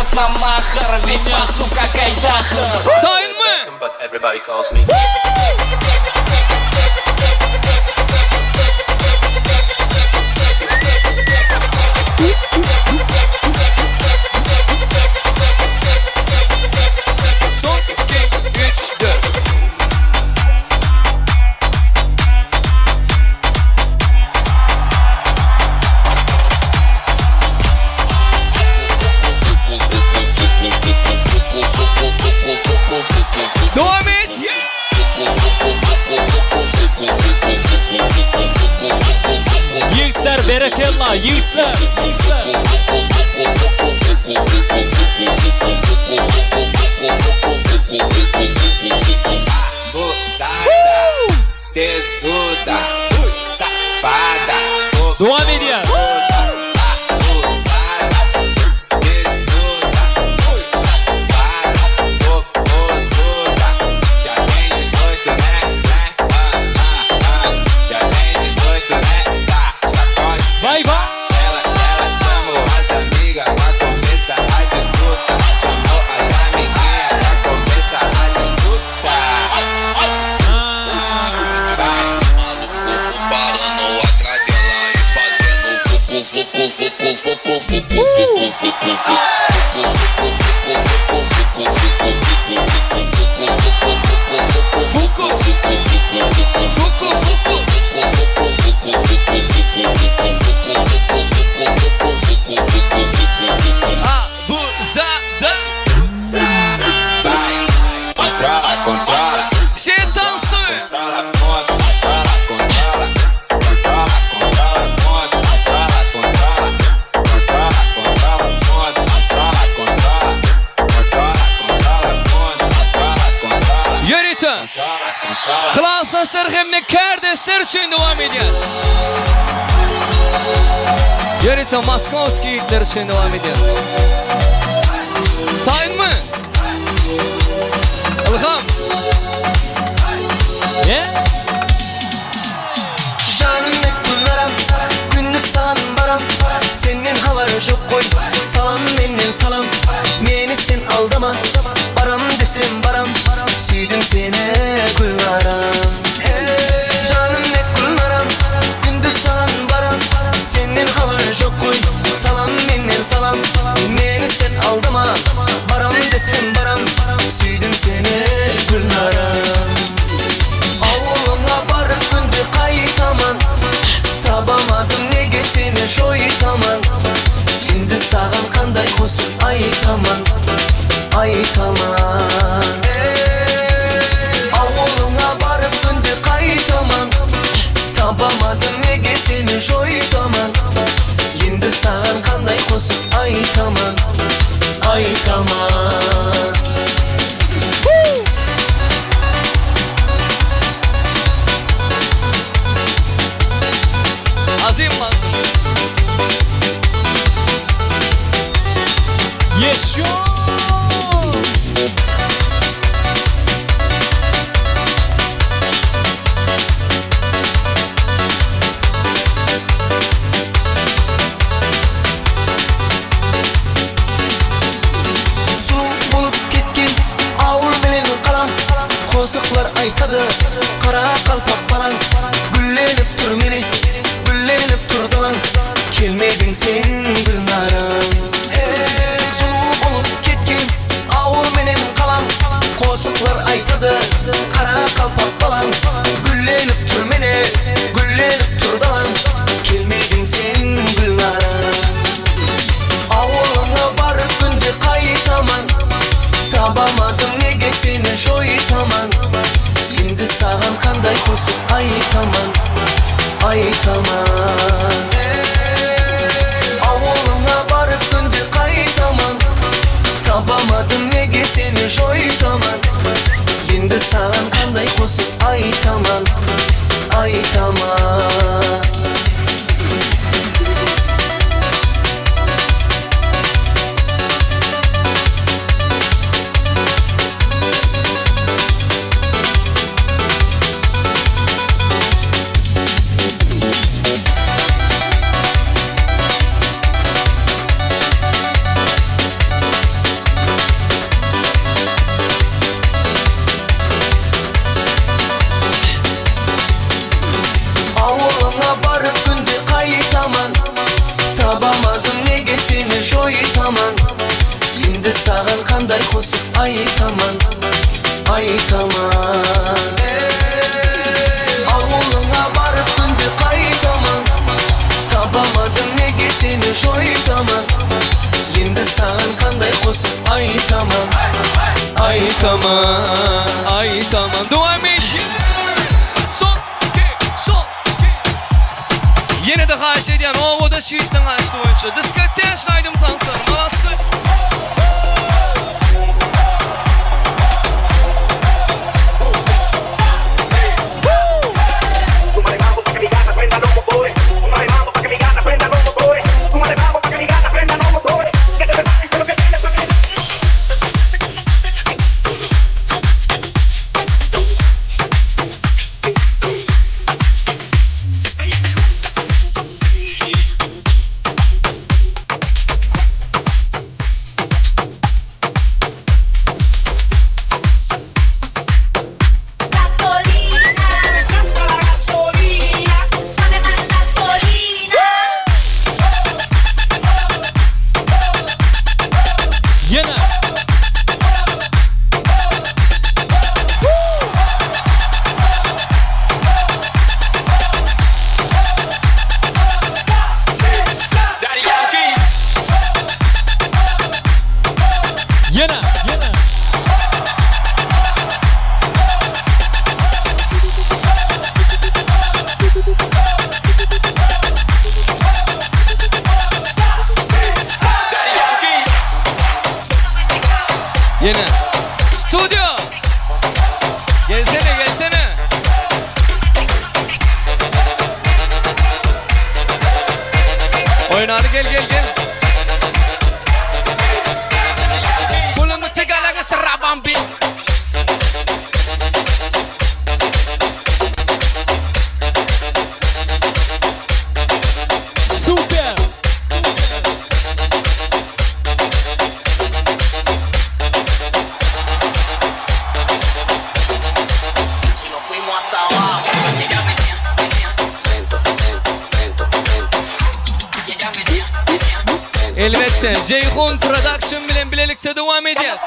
дают нам махар, ведь по сука кайдаха. Тайн мы! But everybody calls me. Son 2, 3, 4. Devam et. Yiğitler berekella, yiğitler. Tesuda, safada. Devam ediyor. Vai, vai! Ela chamou as amigas pra começar a disputa. Chamou as amiguinhas pra começar a disputa. Vai! Maluco parando atrás dela e fazendo fucu, fucu, fucu, fucu, fucu, fucu, fucu, Abusada. Vai! Controla, controla. Şeytansın. Controla, ponto. Controla, controla. Controla, controla, ponto. Controla, controla. Controla, controla, ponto. Controla, controla. Controla, controla, ponto. Controla, controla. Yönetim. Klaslaşlar hem de kardeşler için devam ediyor. Yönetim Moskovski yiğitler için devam ediyor. Tayin mı? İlham. Yeah. Canım hep bunlaram, gündüz sağın baram. Senin havarın çok koy, salam memnun salam. Meni sen aldama, baram desin baram. Süydüm seni kullarım. Canım hep bunlaram, gündüz sağın baram. Senin havarın çok koy, salam memnun salam. Meni sen aldama, baram desin baram. Süydüm seni kullarım. Avuluna barıp gündü kayıtaman. Tabamadım negesini şoytaman. Şimdi sağın kanday kosun aytaman. Aytaman. Avuluna barıp gündü kayıtaman. Tabamadım negesini şoytaman. Şimdi sağın kanday kosun aytaman. Aytaman. Azim lazım. Yaşıyor. Su bulup ketken avul bilen kalan. Qo'shiqlar aytadi qara qalpoq balan. Gullenip tur meni, gullenip tur dalan. Kelmeding sen gulnarim. Su bulup ketken avul bilen kalan. Qo'shiqlar aytadi qara qalpoq balan. Gullenip tur meni, gullenip tur dalan. Kelmeding sen gulnarim. Avuluna barıp gündü kayıtaman. Tabamadım negesini şoytaman. Şimdi sağın kanday kosun aytaman. Aytaman. Avuluna barıp gündü kayıtaman. Tabamadım negesini şoytaman. Şimdi sağın kanday kosun aytaman. Aytaman. sağın kanday kosup aytaman Avuluna barıp gündü qaytaman Tabamadım nege seni şoytaman Şimdi sağın kanday kosup aytaman Devam et. Son. Yine de xahiş ediyen o da şiitten açtı oyuncu. Diskoteye şaydım sansın. Malasın. Yine stüdyo. Gelsene. Oynar gel. Kulum tegalaga serabam bin. Super. Elbette Ceyhun Production bilen birlikte devam ediyor.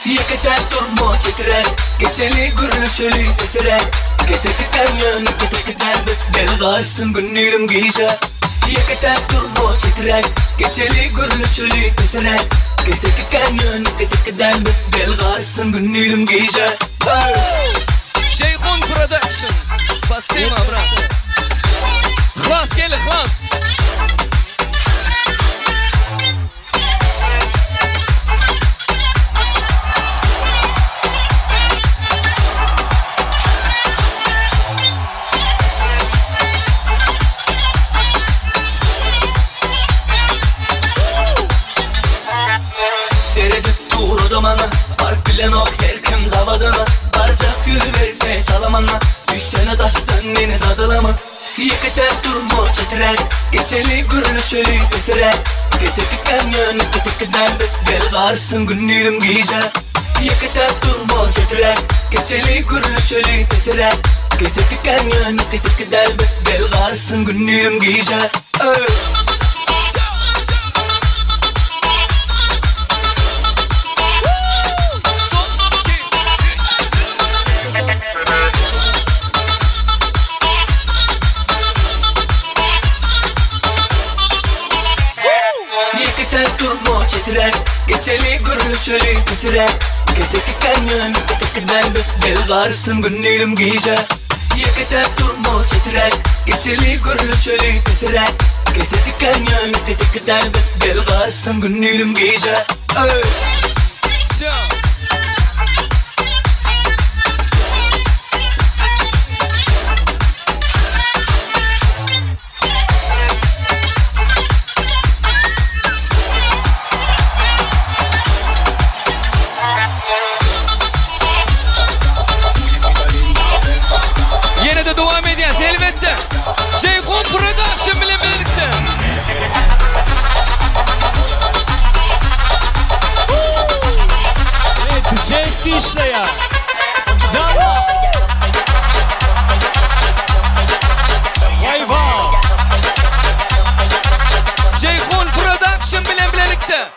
Yeketer durma çetirek, geçeli gürülüşeli keserek Keseki kanyon, keseki derbet, bel garsın günlüğüm giyece Yeketer durma çetirek, geçeli gürülüşeli keserek Keseki kanyon, keseki derbet, bel garsın günlüğüm giyece Ceyhun Production. Spasibo, bravo. Xlas gel, xlas. Erkim zavadına barcak yürüverse çalamanla Düşsene taştan beni zadılama Yeketer durma çetirek Geçeli gürülüşeli keserek Keseki kanyon keseki derbet bel garsın günlüğüm giyece Yeketer durma çetirek Geçeli gürülüşeli keserek Keseki kanyon keseki derbet bel garsın günlüğüm giyece Durma çetirek, geçeli gürülüşeli keserek Keseki kanyon, keseki derbet, bel garsın günlüğüm giyece Yeketer durma çetirek, geçeli gürülüşeli keserek Keseki kanyon, keseki derbet, bel garsın günlüğüm giyece Yine de devam edeceğiz elbette. Ceyhun Production bile birlikte. Eski işleyen. Devam. Vay vay. Ceyhun Production bilen bilelikte.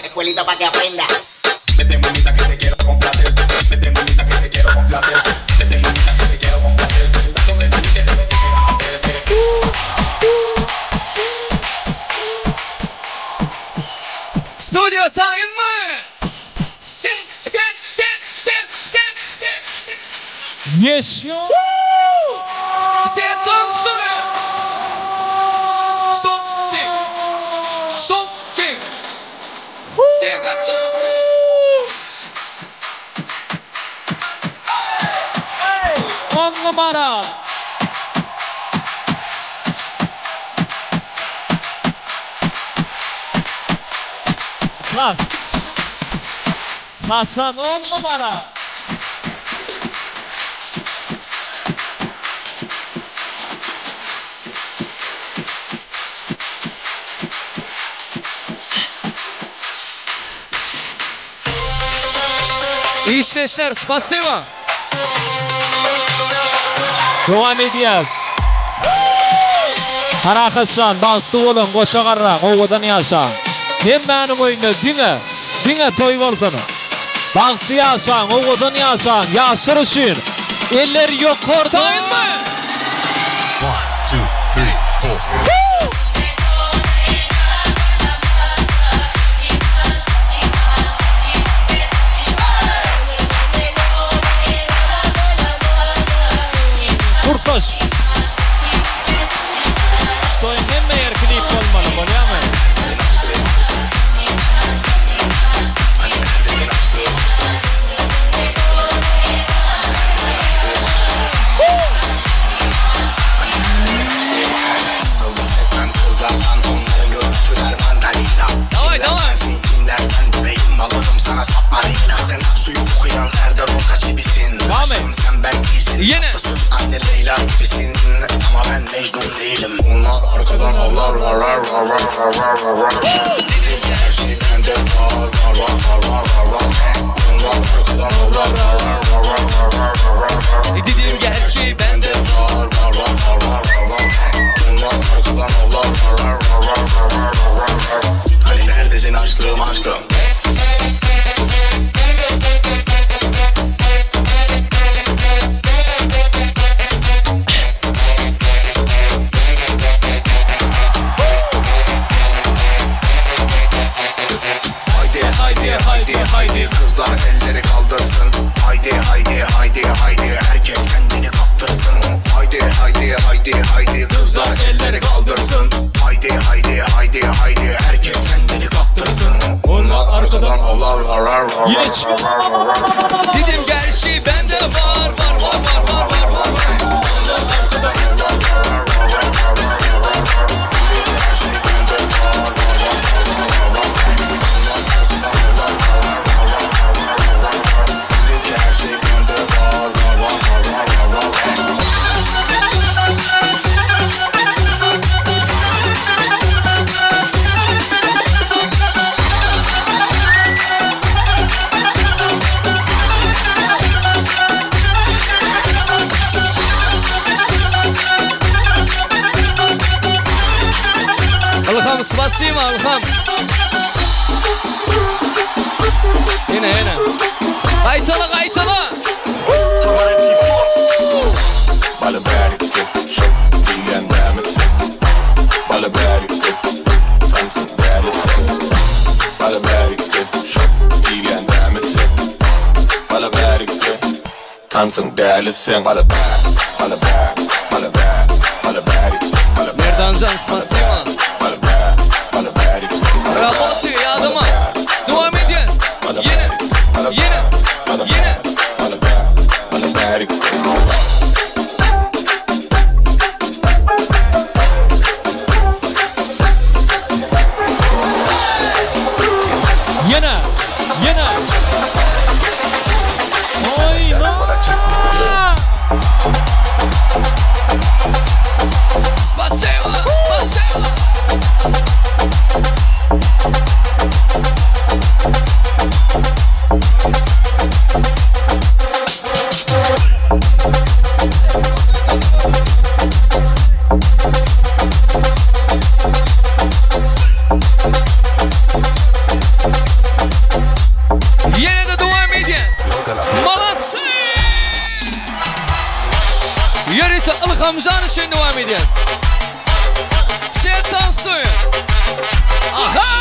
Escuelita para que aprenda. Vete mamita que te quiero complacer. Vete mamita que te quiero complacer. Vete mamita que te quiero complacer. Studio time man. Yes yo. C'est un sonnet. Something. Something. C'est un sonnet. 10 numara. Bak. Hasan 10 numara. İyi sesler, spasiba. Devam ediyor. Harakatsan, bastı olun, koşa qarra, qovadan yaşan. Hem benim oyunu dine toy olsun. Baktı yaşan, qovadan yaşan, yaşır üçün. Eller yok orada. Time man. 1, 2, 3, 4. Kursaş. Stoy hem yer klip olmalı, biliyor musun? Давай, давай. Yine. Anne Leyla gibisin ama ben Mecnun değilim. Onlar arkadan avlar var. Her şey bende var. Onlar arkadan avlar var. Dediğim gerçeği bende. Onlar arkadan avlar var. Hani neredesin aşkım? Haydi kızlar elleri kaldırsın. Haydi herkes kendini kaptırsın. Haydi kızlar elleri kaldırsın. Haydi herkes kendini kaptırsın. Onlar arkadan avlar var. Dedim gerçeği bende var. Alham, spasibo Alham. Yine. Qaytala. Balla berikti, bilgende misin? Balla berikti, tansın delisin. Balla berikti, bilgende misin? Balla berikti, tansın delisin. Balla berikti. Merdancan, spasibo. Balla berikti. Работаю, я дома. Devam edin. Yine. Balla berikti. Yine. Oyna. Spasibo. Yine de devam edin. Malatsi. Yürütü Alhamcan için devam edin. Şeytan suyu. Aha.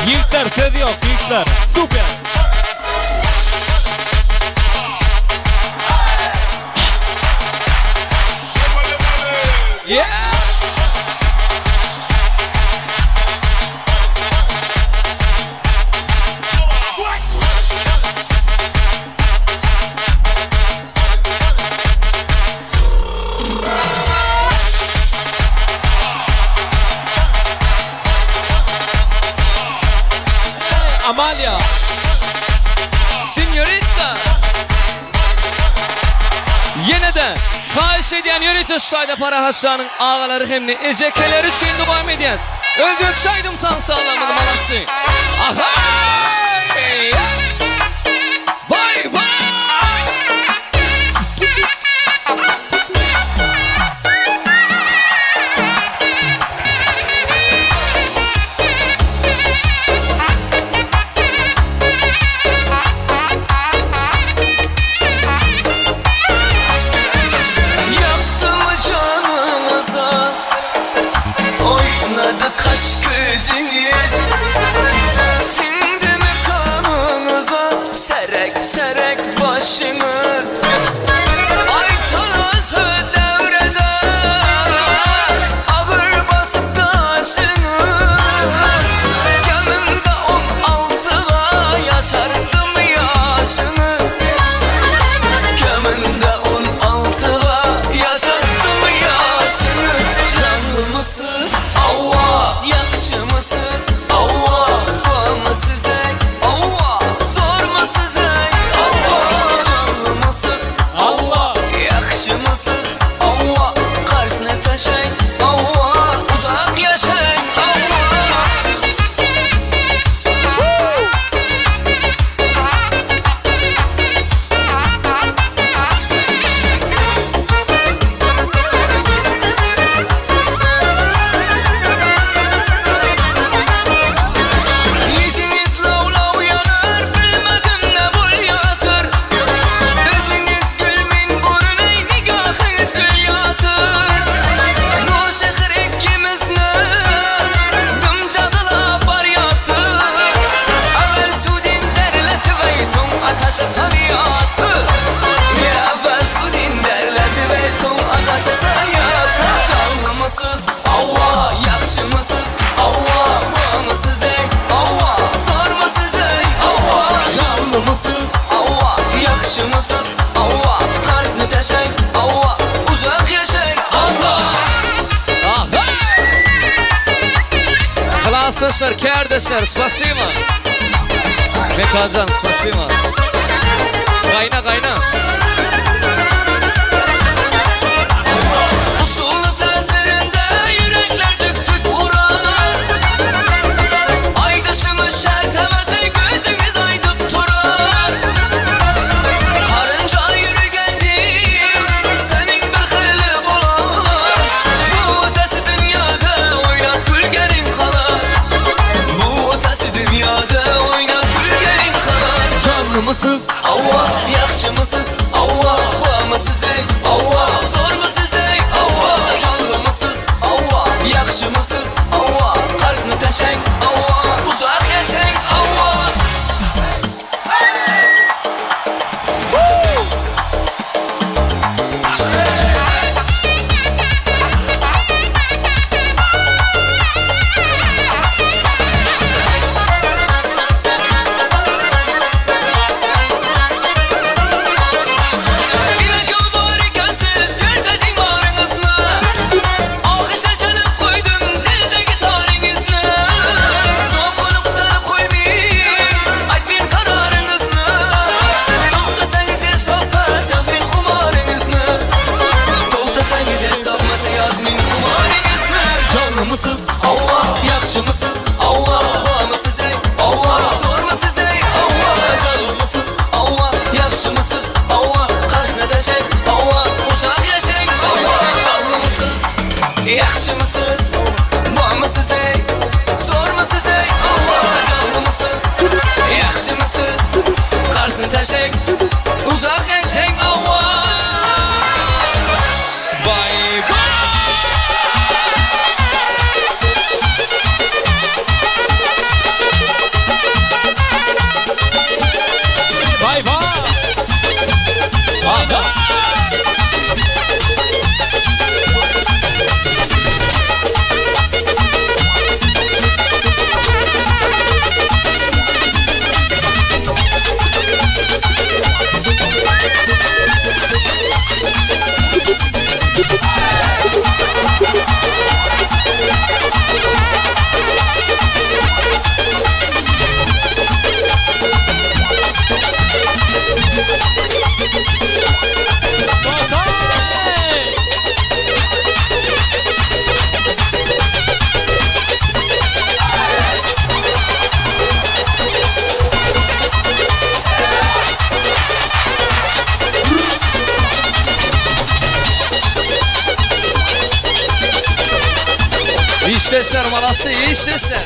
Yiğitler sedi yok, yiğitler. Süper. Yeah. Amalia. Signorita. Yeniden kahiş ediyen yürütü şayda para haşanın ağaları hem de ecekeleri için devam ediyen. Öldük şaydım san sağlamadım anası. Aha! Bye bye! Oynadı kaş gözünüz, Kardeşler, kardeşler, spasiba. Mekacan, spasiba. Kayna, kayna. Usullu tesirinde yürekler tük tük vurar. Aydaşımız şertemezi gözümüz aydıp durar. Karınca yürügendi senin bir hılı bular. Bu ötesi dünyada oynap gülgenin kalar. Bu ötesi dünyada oynap gülgenin kalar. Canlı mısınız? Avva, yaxşı mısınız? Avva, var mısınız? Avva, zor mısınız? Avva, canlı mısınız? Avva, yaxşı mısınız? Avva, qarşını təşək? Avva, uzaq yaşayın? Avva. Bilek yol var iken siz gözledin varınızla. Alkışla çalıp koydum dildeki tarihinizni. Soğukluktan koymayın aytmayın kararınızla. Toxtasanız hesapmas yazmayın xumarınızla. Toxtasanız hesapmas yazmayın xumarınızla. Canlı mısınız? Avva, yaxşı mısınız? Avva, var mısınız? Avva, zor mısınız? Avva, canlı mısınız? Avva, yaxşı mısınız? Avva, qarşına təşək? Avva, uzaq yaşayın? Avva, canlı mısınız? Yaxşı mısınız? Var mısınız? Zor mısınız? Avva, canlı mısınız? Yaxşı mısınız? Qarşına təşək? Uzaq yaşayın? Avva. Bye bye. Bay bay. Aha. İyi sesler malası, iyi sesler.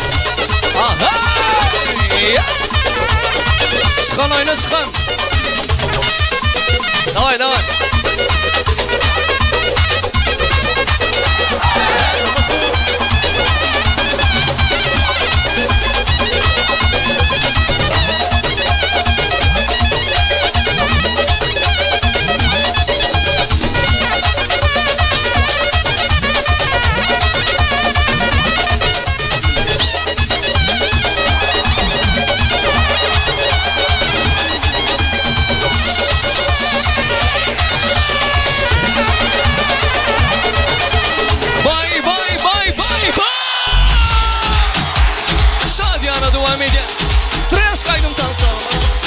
Aha! Ya! Çıkan oyna çıkan. Davay davay. Bay bay bay bay bay. Şadiyana devam edin. Tres kaydım tansanız.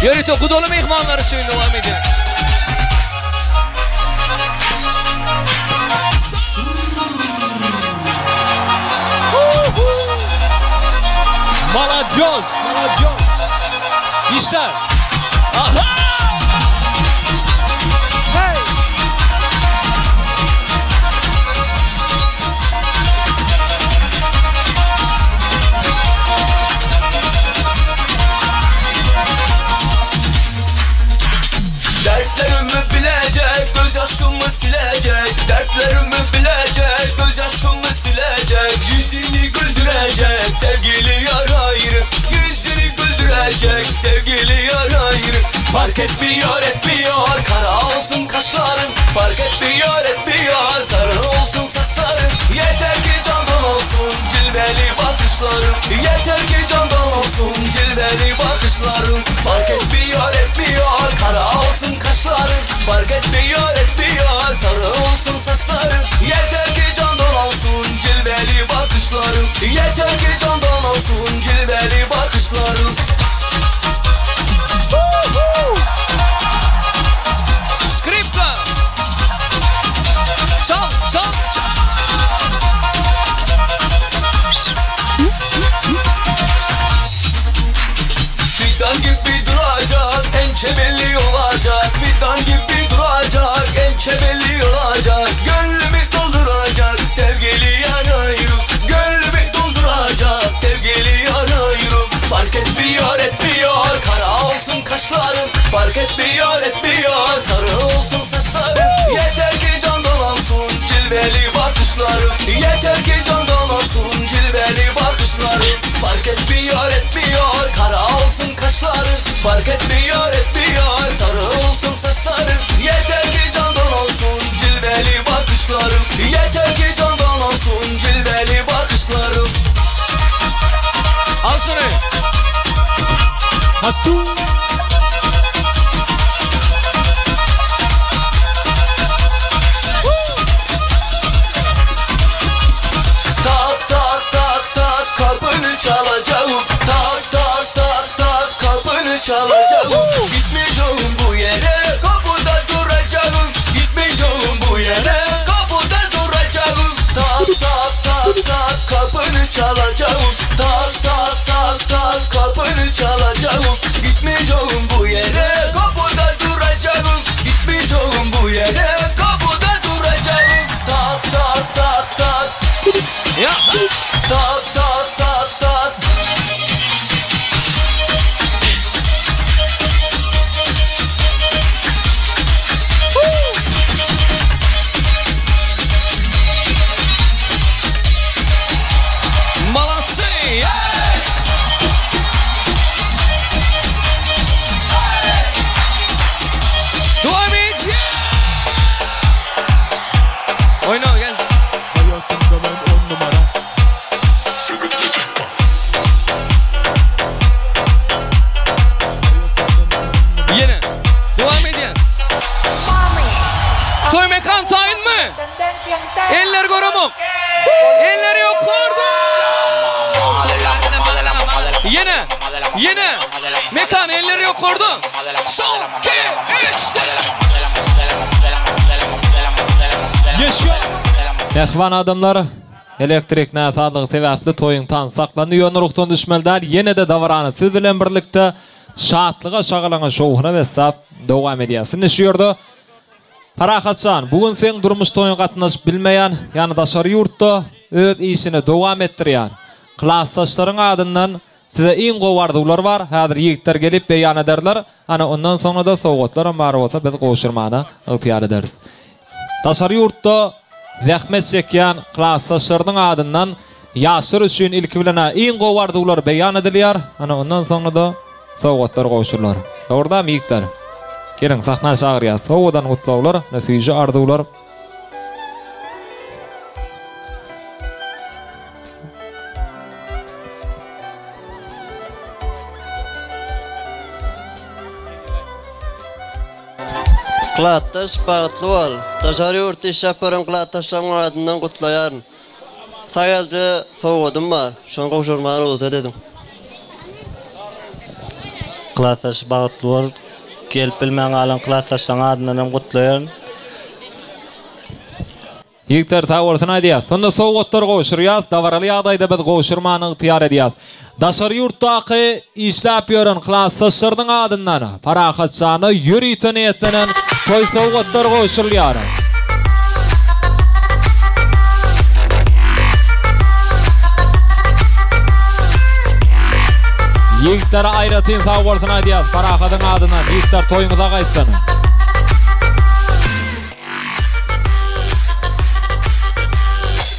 Yörüte kudolu mehmanları için devam edin. Молодежь, молодежь. İşler. Aha. Hey! Dertlerimi bilecek, gözyaşımı silecek. Dertlerimi bilecek, gözyaşımı silecek. Yüzünü güldürecek, sevgili yar ayrı. Yüzünü güldürecek, sevgili yar ayrı. Fark etmiyor, etmiyor, kara olsun kaşların. Fark etmiyor, etmiyor, sarı olsun saçların. Yeter ki candan olsun cilveli bakışların. Yeter ki candan olsun cilveli bakışların. Fark etmiyor, etmiyor, kara olsun kaşların. Fark etmiyor, etmiyor, sarı olsun saçların. bakışları. Yeter ki candan olsun cilveli bakışları. Fark etmiyor etmiyor kara olsun kaşları. Fark etmiyor etmiyor sarı olsun saçları. Yeter ki candan olsun cilveli bakışları. Yeter ki candan olsun cilveli bakışları. Al şunu. Hatu. Tak tak tak tak kapını çalacağım. Tak tak tak tak kapını çalacağım. Gitmeyeceğim bu yere kapıda duracağım. Gitmeyeceğim bu yere kapıda duracağım. Tak tak tak tak kapını çalacağım. Tak tak tak tak kapını çalacağım. Gitmeyeceğim bu yere kapıda duracağım. Gitmeyeceğim bu yere kapıda duracağım. Tak tak tak tak. Ya. Tak tak tak tak. Молодцы! Devam et! Oyna gel. Hayatımda ben 10 numara. Yine. Devam edin. Toy mekan tayin mi? Eller görümü. Eller yukarıda. Yine. Yine. Mekan eller yukarıda. Son, iki, üç. Yaşa. Mehvan adamlar elektrik näsatlygy sebäpli toyun tan saklandy ýonurukdan düşmeldir. Ýene de davarany siz bilen birlikde şatlyga şagalaňa şowuna besap dowam edýäsin. Näşýördi? Parahatsan, bugün sen durmuş toyun gatnaşyp bilmeýän, ýani daşary ýurtda öz işini dowam etdirýän klassdaşlaryň adyndan size iň gowardylar var. Häzir ýigitler gelip beýan ederler. Ana ondan soňra da sowgatlar bar bolsa biz goşurmana ygtyýar ederiz. Daşary ýurtda zähmet çekýän klassdaşlaryň adyndan ýaşyr üçin ilki bilen iň gowardylar beýan edilýär. Ana ondan soňra da sowgatlar goşurlar. Orda ýigitler gelin sahna şagyrýar. Sowgadan gutlawlar, näsiji ardylar. Klattaş bagtly bol. Daşary ýurtda iş ýaparan klattaşlaryň adyndan gutlaýar. Saýalja sowgadym bar. Şoňa goşurmany bolsa dedim. Klattaş bagtly bol. Gelip bilmeň alan klattaşlaryň adyndan gutlaýar. Ýigitler tawarsyna aýdýar. Sonda sowgatlar goşurýar, dawaraly ýagdaýda biz goşurmany ygtyýar edýär. Daşary ýurtdaky işläp ýören klassdaşlaryň adyndan parahatsany ýüriten ýetlenen toy sowgatlar goşurýar. Ýigitler aýratyn tawarsyna aýdýar. Parahatyň adyndan ýigitler toýuňyza gaýtsan.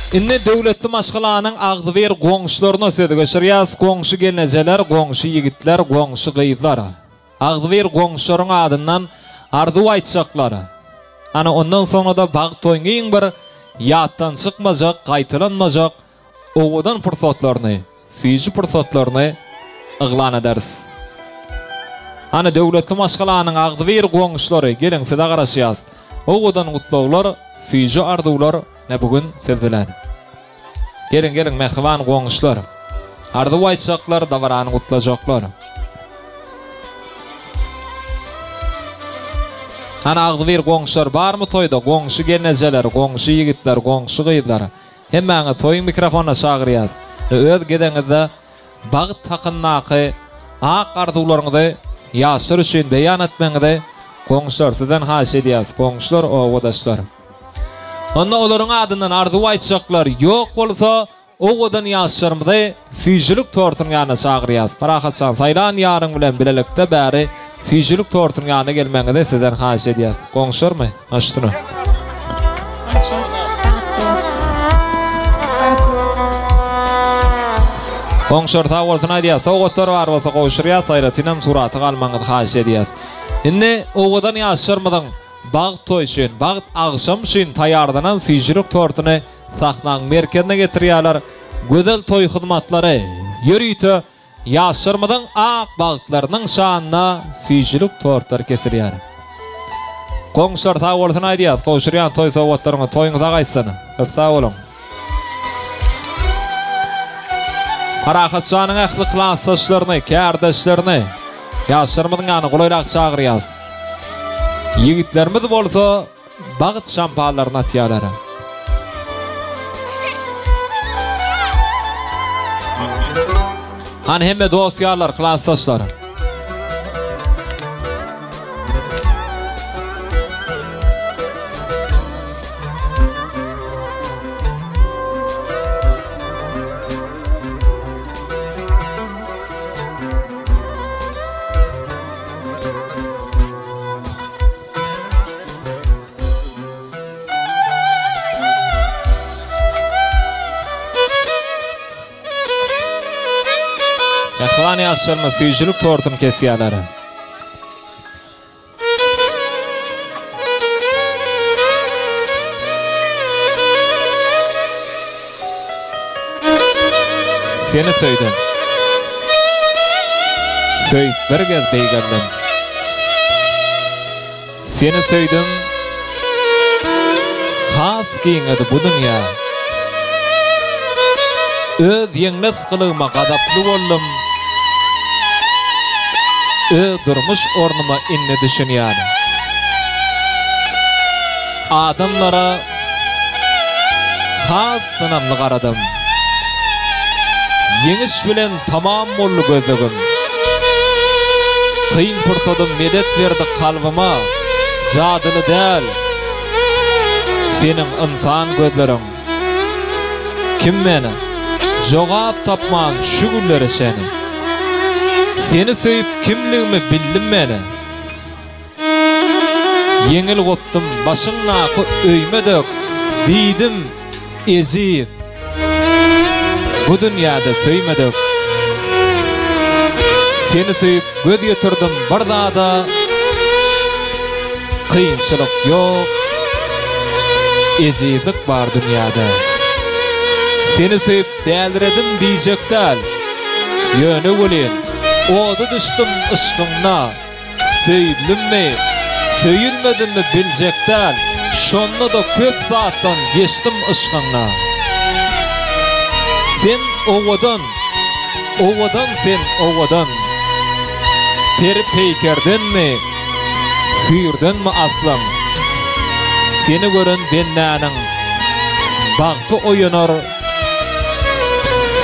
Inne döwletli maşgalanyň agdyber goňşularyna söýdi göşürýär. Goňşy gelnejeler, goňşy ýigitler, goňşy gyzlar. Agdyber goňşularyň adyndan arzu aýtjaklar. Ana ondan soňra da bag toýuň bir ýatdan çykmajak, gaýtalanmajak owadan pursatlaryny, süýji pursatlaryny yglan ederiz. Ana döwletli maşgalanyň agdyber goňşulary gelin seda garaşýar. Owadan gutlawlar, süýji arzuwlar ne bugün siz bilen. Gelin mehriban goňşular. Ardy aýtjaklar, dawarany gutlajaklar. Ana agdyber goňşular barmy toýda? Goňşy gelnejeler, goňşy ýigitler, goňşy gyzlar. Hemmäňe toýuň mikrofona çagyrýar. Öz gedeňizde bagyt takynnaky ak arzuwlaryňyzy ýaşyr üçin beýan etmeňizde goňşular sizden haýy edýär. Goňşular owadaşlar. Onda olaryň adyndan arzu aýtjaklar ýok bolsa owadan ýaşyrmydy süýjilik tortunyň ýanyna çagyrýar. Parahatsan saýlan ýaryň bilen bilelikde bäri süýjilik tortunyň ýanyna gelmeňizde sizden haýy edýär. Goňşurmy? Aşdyny. Goňşarta bolsun aýdýar, sowgatlar bar bolsa goşurýar, saýratynam suraty galmaňyzy haýyş edýär. Indi owadan ýaşarmadyň Bagyt toý üçin, bagyt agşam üçin taýýarlanan syjyryk tortuny sahnaň merkezine getirýärler. Gözel toý hyzmatlary ýörüýte ýaşarmadyň ak bagtlarynyň şanyna syjyryk tortlar kesirýär. Goňşarta bolsun aýdýar, goşurýan toý sowgatlaryňa toýuňyza gaýtsan. Höp sag bolun. Parahatçanyň ähli klassdaşlaryny, kärdeşlerini ýaşarmadyň ýany golayrak çagyrýar. Yigitlerimiz bolsa bagyt şampalaryny atýarlar. Han hemme dostýarlar, klassdaşlar. Ähwany ýaşarma syjylyk tortuny kesýärler. Seni söýdüm. Söýüp bir gez beýgendim. Seni söýdüm. Has giňedi bu dünýä. Öz ýeňnes kılıma gadaply boldum. Durmuş ornuma inni düşünýär. Adamlara has sınamly garadym. Ýeňiş bilen tamam bolly gözlegim. Kıyın pursadym medet berdi kalbyma. Jadyly däl. Senin insan gözlerim. Kim meni? Jogap tapman şu günleri seni. Seni söýüp kimligimi bildim meni. Yeňil gopdum başyňna öýmedek diýdim ezir. Bu dünýäde söýmedek. Seni söýüp göz ýetirdim bir dada. Kıyınçylyk ýok. Ezirlik bar dünýäde. Seni söýüp däldiredim diýjekdäl. Ýöne bolýan. Oda düşdüm ışkyňna. Söýülimmi, söýülmedimmi biljekdäl. Şonda da köp zatdan geçdim ışkyňna. Sen owadan sen owadan. Peri peykerdenmi, hüýürdenmi aslan? Seni gören dennäniň bagty oýanar.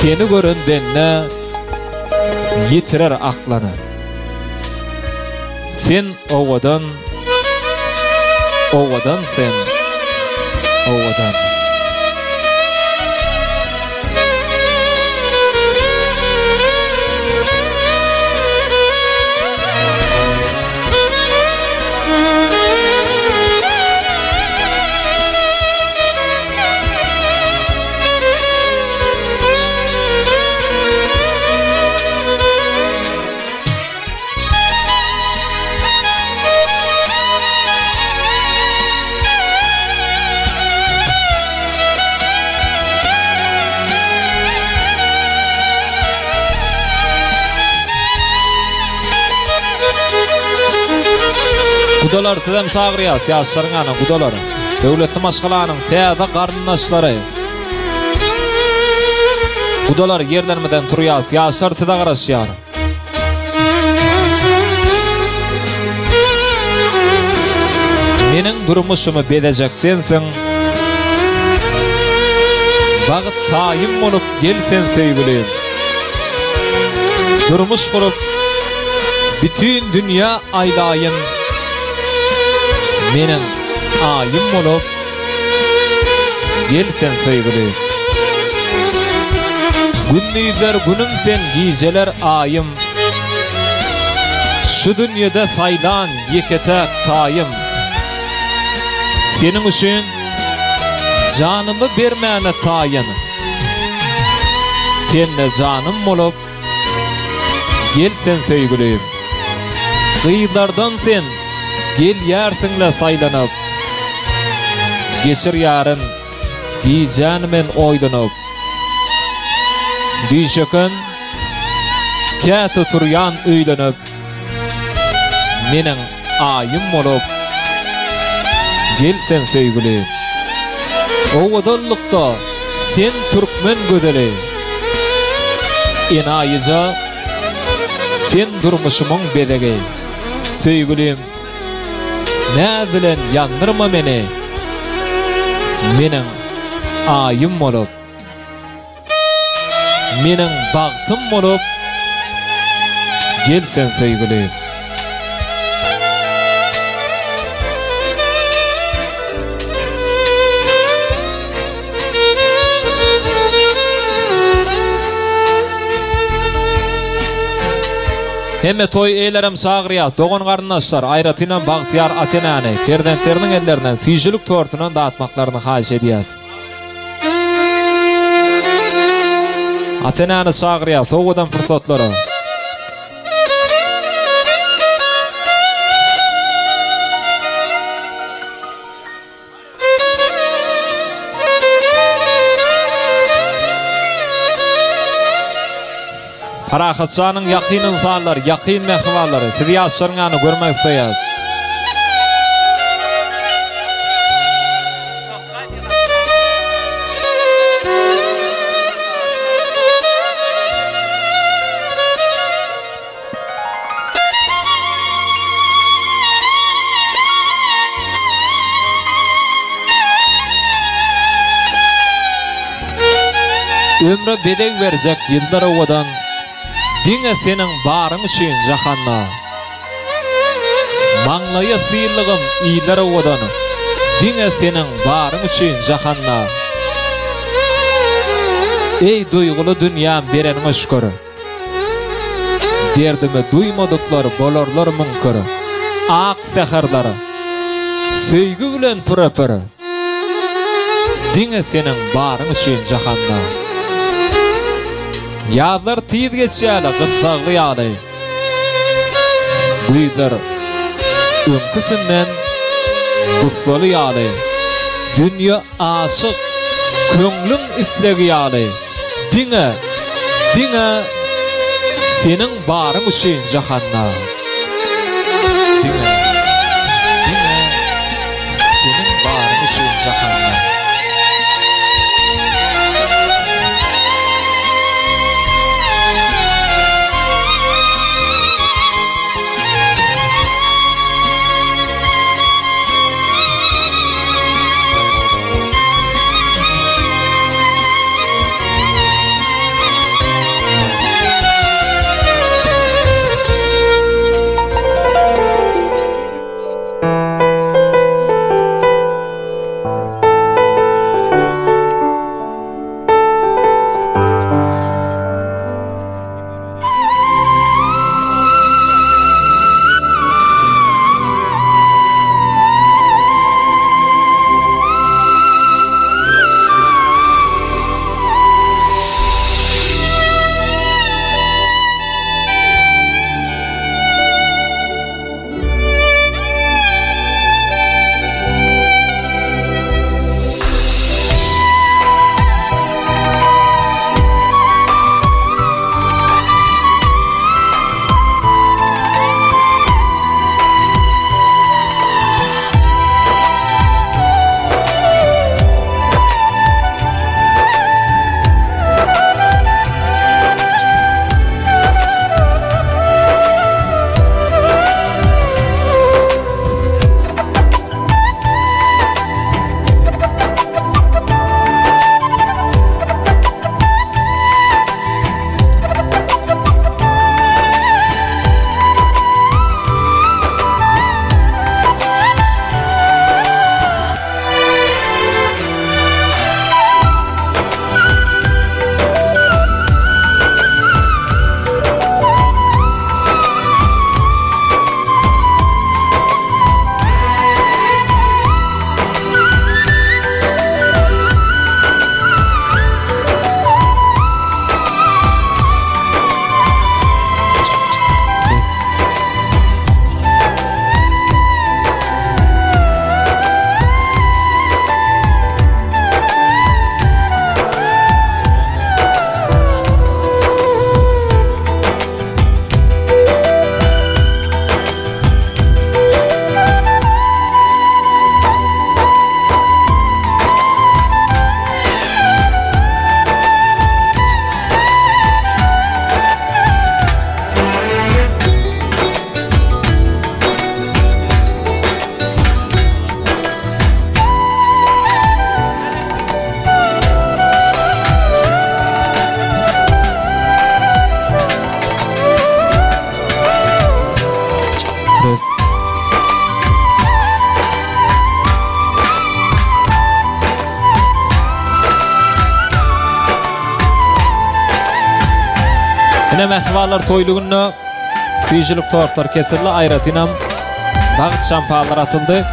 Seni gören denne yitirer aklany. Sen owadan sen owadan. Gudalar sizem çagyrýar, ýaşlaryňa gudalar. Döwletli maşgalanyň täze garyndaşlary. Gudalar ýerlermeden turýar, ýaşlar size garaşýar. Meniň durmuşymy bedejek sensiň. Bagyt taýym bolup gelsen söýgülim. Durmuş kurup bütün dünýä aýlaýyn. Meniň aýym bolup gelsen söýgülim. Gündüzler günüm sen gijeler aýym. Şu dünýede saýlan ýeketek taýym. Senin üçün canımı bermäne taýyn. Senne canım bolup gel sen söýgülüm. Gıylardan sen gel ýersiňle saýlanyp. Geçir yarın giýjan men oýlanyp. Düşökün käte turyan öýlenip. Meniň aýym bolup gel sen söýgülüm. O godallykda sen türkmen gödeli. Enaýyja sen durmuşumyň bedegi. Söýgülüm nädilen ýandyrma meni. Meniň aýym bolup, meniň bagtym bolup gel sen söýgülüm. Hemme toy eýlerim sagyrýas, dogon garyndaşlar, Aýratyna Bagtyar Atenany, perdentleriniň ellerinden syjylyk tortunan dağıtmaklaryny haýyş edýäs. Atenany sagyrýas, owadan fırsatlary. Parahatçanyň ýakyn insanlar, ýakyn mehmanlary, siz ýaşlaryňy görmek istäýäs. Ömre bedeg berjek ýyllar owadan diňe seniň baryň üçin jahanna. Maňlaýa syýlygym iýler owadan diňe seniň baryň üçin jahanna. Ey duýguly dünýäm berenime şükür. Derdimi duýmadyklar bolarlar münkür. Ak seherlary söýgü bilen pürepir. Diňe seniň baryň üçin jahanna. Ýazlar tiýiz geçýärler, gyssagly ýaly. Güýler öňküsinden gussaly ýaly. Dünýä aşyk, köňlüň islegi ýaly. Diňe seniň baryň üçin jahanna. Diňe seniň baryň üçin jahanna. Yine mehvalar toylugunu suyuculuk tortlar kesildi. Ayratinam bağıt şampalar atıldı.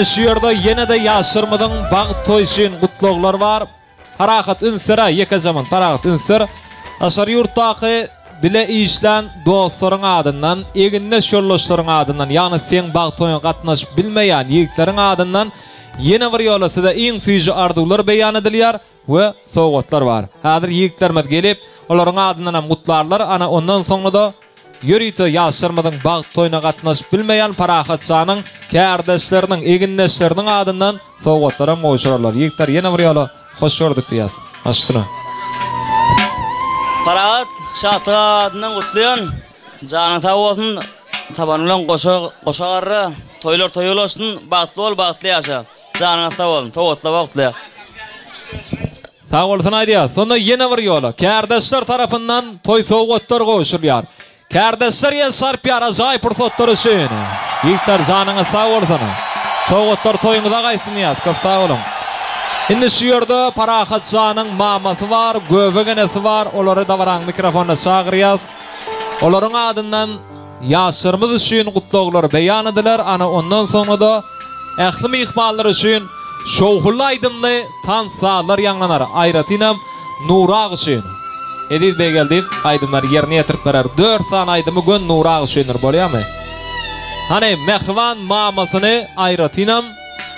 Şu yerde yine de yaşırmadın bağıt toyşun kutluğlar var. Parahat ünsera yeka zaman parahat ünser. Aşar yurttaki bile işlen dostların adından, eginne şorloşların adından, yani sen bağıt toyun katnaş bilmeyen yiğitlerin adından yine bir yola size en suyucu ardular beyan ediliyor ve soğutlar var. Hadir yiğitlerime gelip onların adından mutlarlar. Ana ondan sonra da yürüytü yaşırmadın bağıt toyuna katnaş bilmeyen parahatçanın kardeşlerinin, eginneşlerinin adından soğutlara moğuşurlar. Yiğitler yine bir yola hoş gördük diyaz. Aşkına. Parahat şatlığı adından kutluyon. Canı sağ olsun. Tabanılan koşagarra. Toylar toyul olsun. Bağıtlı ol, bağıtlı yaşa. Canı sağ olun. Toğutla bağıtlı. Sağ olsun aydiyaz. Sonra yine bir yola. Kardeşler tarafından toy soğutlar koşuluyor. Kardeşler yaşarpiyar acayip fırsatlar için. Yiğitler canına sağ olsun. Soğutlar toyunuza kaysın yaz. Köp sağ olun. Şimdi şu yerde Parahatçanın maması var, gövegenesi var. Onları da varan mikrofonla çağırıyaz. Onların adından yaşlarımız için kutluğları beyan ediler. Ana ondan sonra da ehlim ihmallar için şoğullu aydımlı tansalar yanlanar. Ayratinam Nurağ için. Edil Bey geldi, aydımlar yerine yetirip verer. 4 tane aydımı gün Nurağ içindir, boluyor mu? Hani mehrivan mamasını Ayratinam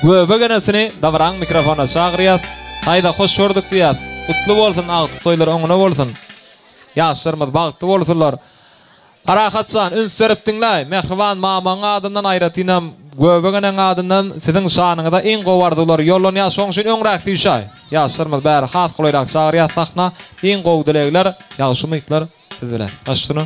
gövegenesini davran mikrofona çağırıyaz. Hayda hoş gördük diyaz. Kutlu olsun ağıtı toylar oğuna olsun. Yaşlarımız bağıtlı olsunlar. Parahatçan üns verip dinlay. Mehrivan mamanın adından Ayratinam gövegenen adından sizin şanınıda en kovardılar. Yolun yaşon için öngrak diyşay. Yaşlarımız bari hat kolayrak çağırıyaz sakna. En kovdilegler yaşımıyıklar siz bilen. Aşkını.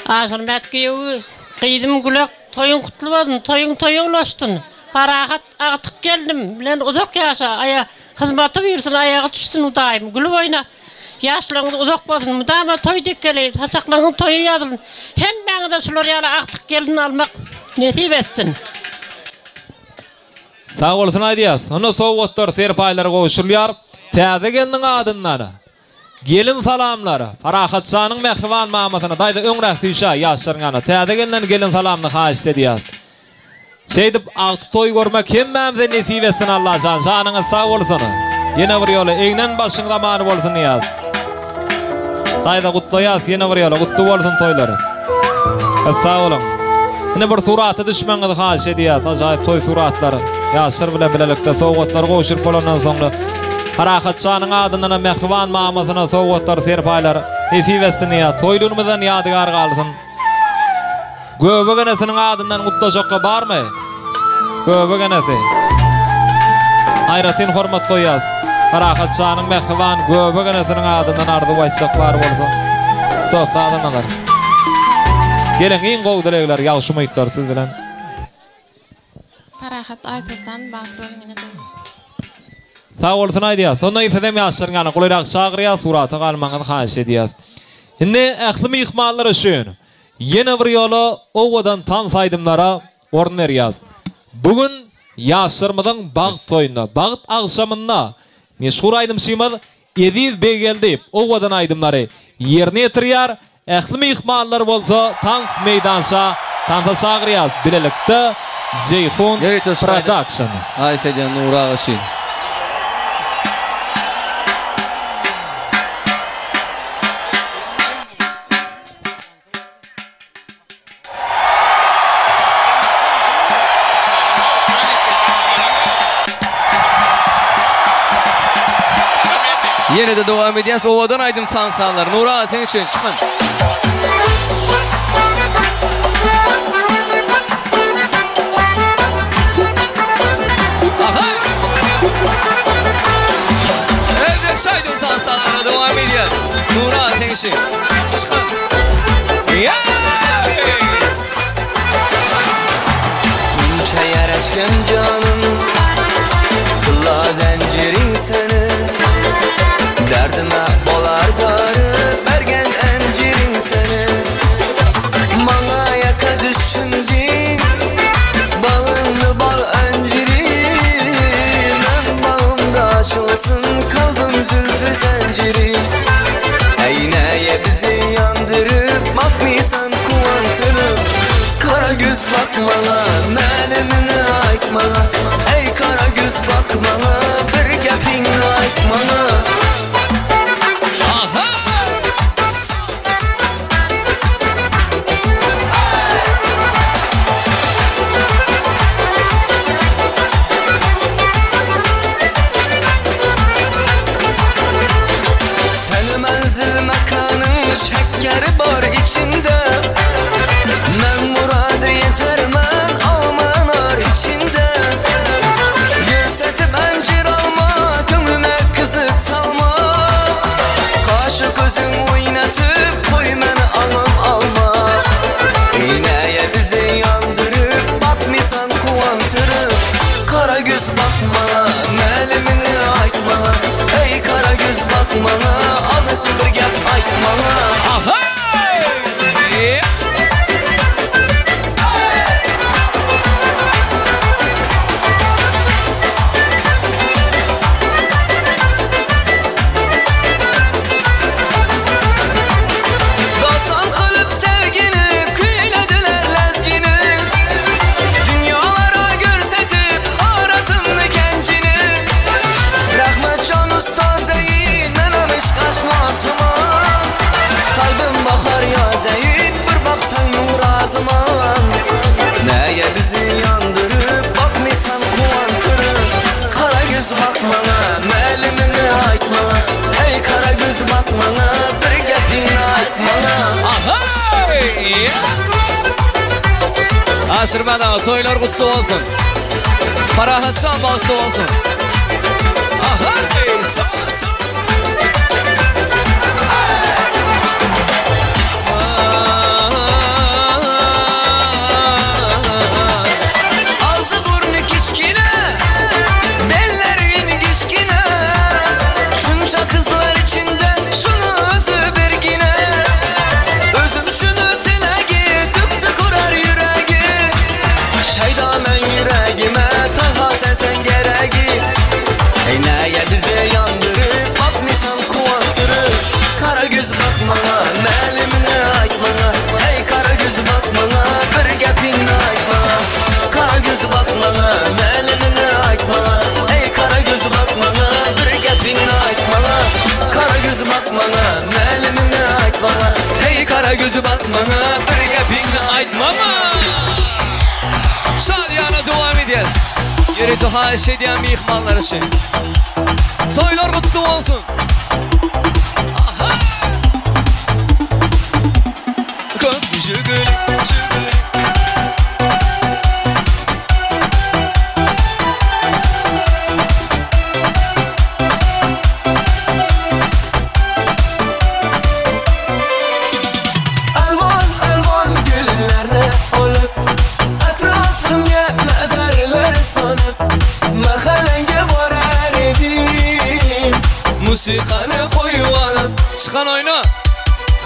Aşkını betkiyevi kıydım gülük. Toyun kutlu olsun, toyun ulaştın. Parahat artık geldim. Bilen uzak yaşa, hizmeti buyursun, ayağı düşsün udayım. Gülü oyna. Yaşlarınız uzak olsun, müdama toy dikkeleyin. Haçaklarınız toyu yazılın. Hem bana da şular yana artık gelin almak nasip etsin. Sağ olsun aydiyaz. Onu soğutlar serpayları koşuluyor. Təze gelinin adınları. Gelin salamları. Parahatçanın mehrivan mamasına dayda öngrak diyşa yaşlarına. Təze gelinin gelin salamını haşit ediyaz. Şeydip ağıtı toy görmek kim memze nesip etsin Allah can. Canına sağ olsun. Yine bir yolu. Egnen başın zamanı olsun yaz. Dayda kutlu yaz. Yine bir yolu. Kutlu olsun toyları. Hep sağ olun. Yine bir suratı düşmanı haşit ediyaz. Acayip toy suratları. Yaşlar bile bilelikte soğutlar koşup olandan sonra Parahatçanın adından mehrivan mamasına soğutlar serpaylar nesip etsin ya. Toylunumuzdan yadigar kalsın. Gövegenesinin adından kutlaşokla var mı? Gövegenesi. Ayratin hormat koyaz. Parahatçanın mehrivan gövegenesinin adından ardı başçaklar olsun. Stop sağdan alır. Gelin en kovdilegler yavşumayıtlar siz bilen. Parahat Aysultan bağlılarına da. Sağ olsun aydiyaz. Sonra ifadem yaşlarına kolayrak çağırıyaz. Surata kalmanın haş ediyaz. Şimdi ehlim ihmallar için yine bir yolu ovadan tan saydımlara orun veriyaz. Bugün yaşlarımızın bağıt toyunda, bağıt akşamında meşhur aydım şimal Ediz Bey geldi. Ovadan aydımları yerine yetiriyar. Ehlim ihmallar olsa tans meydansa tansa çağırıyaz. Bilelikte Ceyhun Production. Ayşe'den Nurağ için. Yine de devam ediyoruz. Ovadan aydın sansanlar. Nurağ senin için çıkın. Şaydın sansanlara devam ediyor. Nurağ senin için çıkın. Yes! Sunça yaraşken canım, tılla zencirin seni. Derdime bolar darı, bergen encirin seni. Bana yaka düşündün, balını bal encirin. Ben bağımda açılsın, kalbim zülfü zenciri. bana. Ey kara göz bak bana, bir gapingni ayt bana. Şekkeri var içinde, men muradı yetermen almanar içinde. Gösterip encir alma, gönlüme kızık salma. Kaşı gözün oynatıp koy beni alma. İğneye bizi yandırıp bakmısan kuvantırıp. Kara göz bakma, melimini aytma. Ey kara göz bakma, alıp bir gap aytma. Aşırmadan toylar kutlu olsun. Farahatcan balıklı olsun. Aha, sağ ol. Ağzı burnu kiçkine, bellerin gişkine. Şunca kızlar içinde, şunu özü birgine. Özüm şunu tilegi, tık kurar yüreği. Şeyda men yüreğime, taha sen gereği. Ey neye bizi yandırıp, bakmısan kuvantırıp. Kara göz bakmana, melimini aytmana. Ey kara göz bakmana, bir gapingni aytmana. Kara göz bakmana, melimini aytmana. Ey kara göz bakmana, bir gapingni aytmana. Kara göz bakmana, melimini aytmana. Hey kara gözü batmana, bir gapingni aytmama. Şadiyana devam edelim. Yürü tuhaş ediyen mihmanlar için. Toylar kutlu olsun. Aha. Kalk jügülü. Alvan güllerine olup, etrafımda nazarlar sanıp, mahallenge varar edim. Musikanı koyuvanım. Çıkan oyna.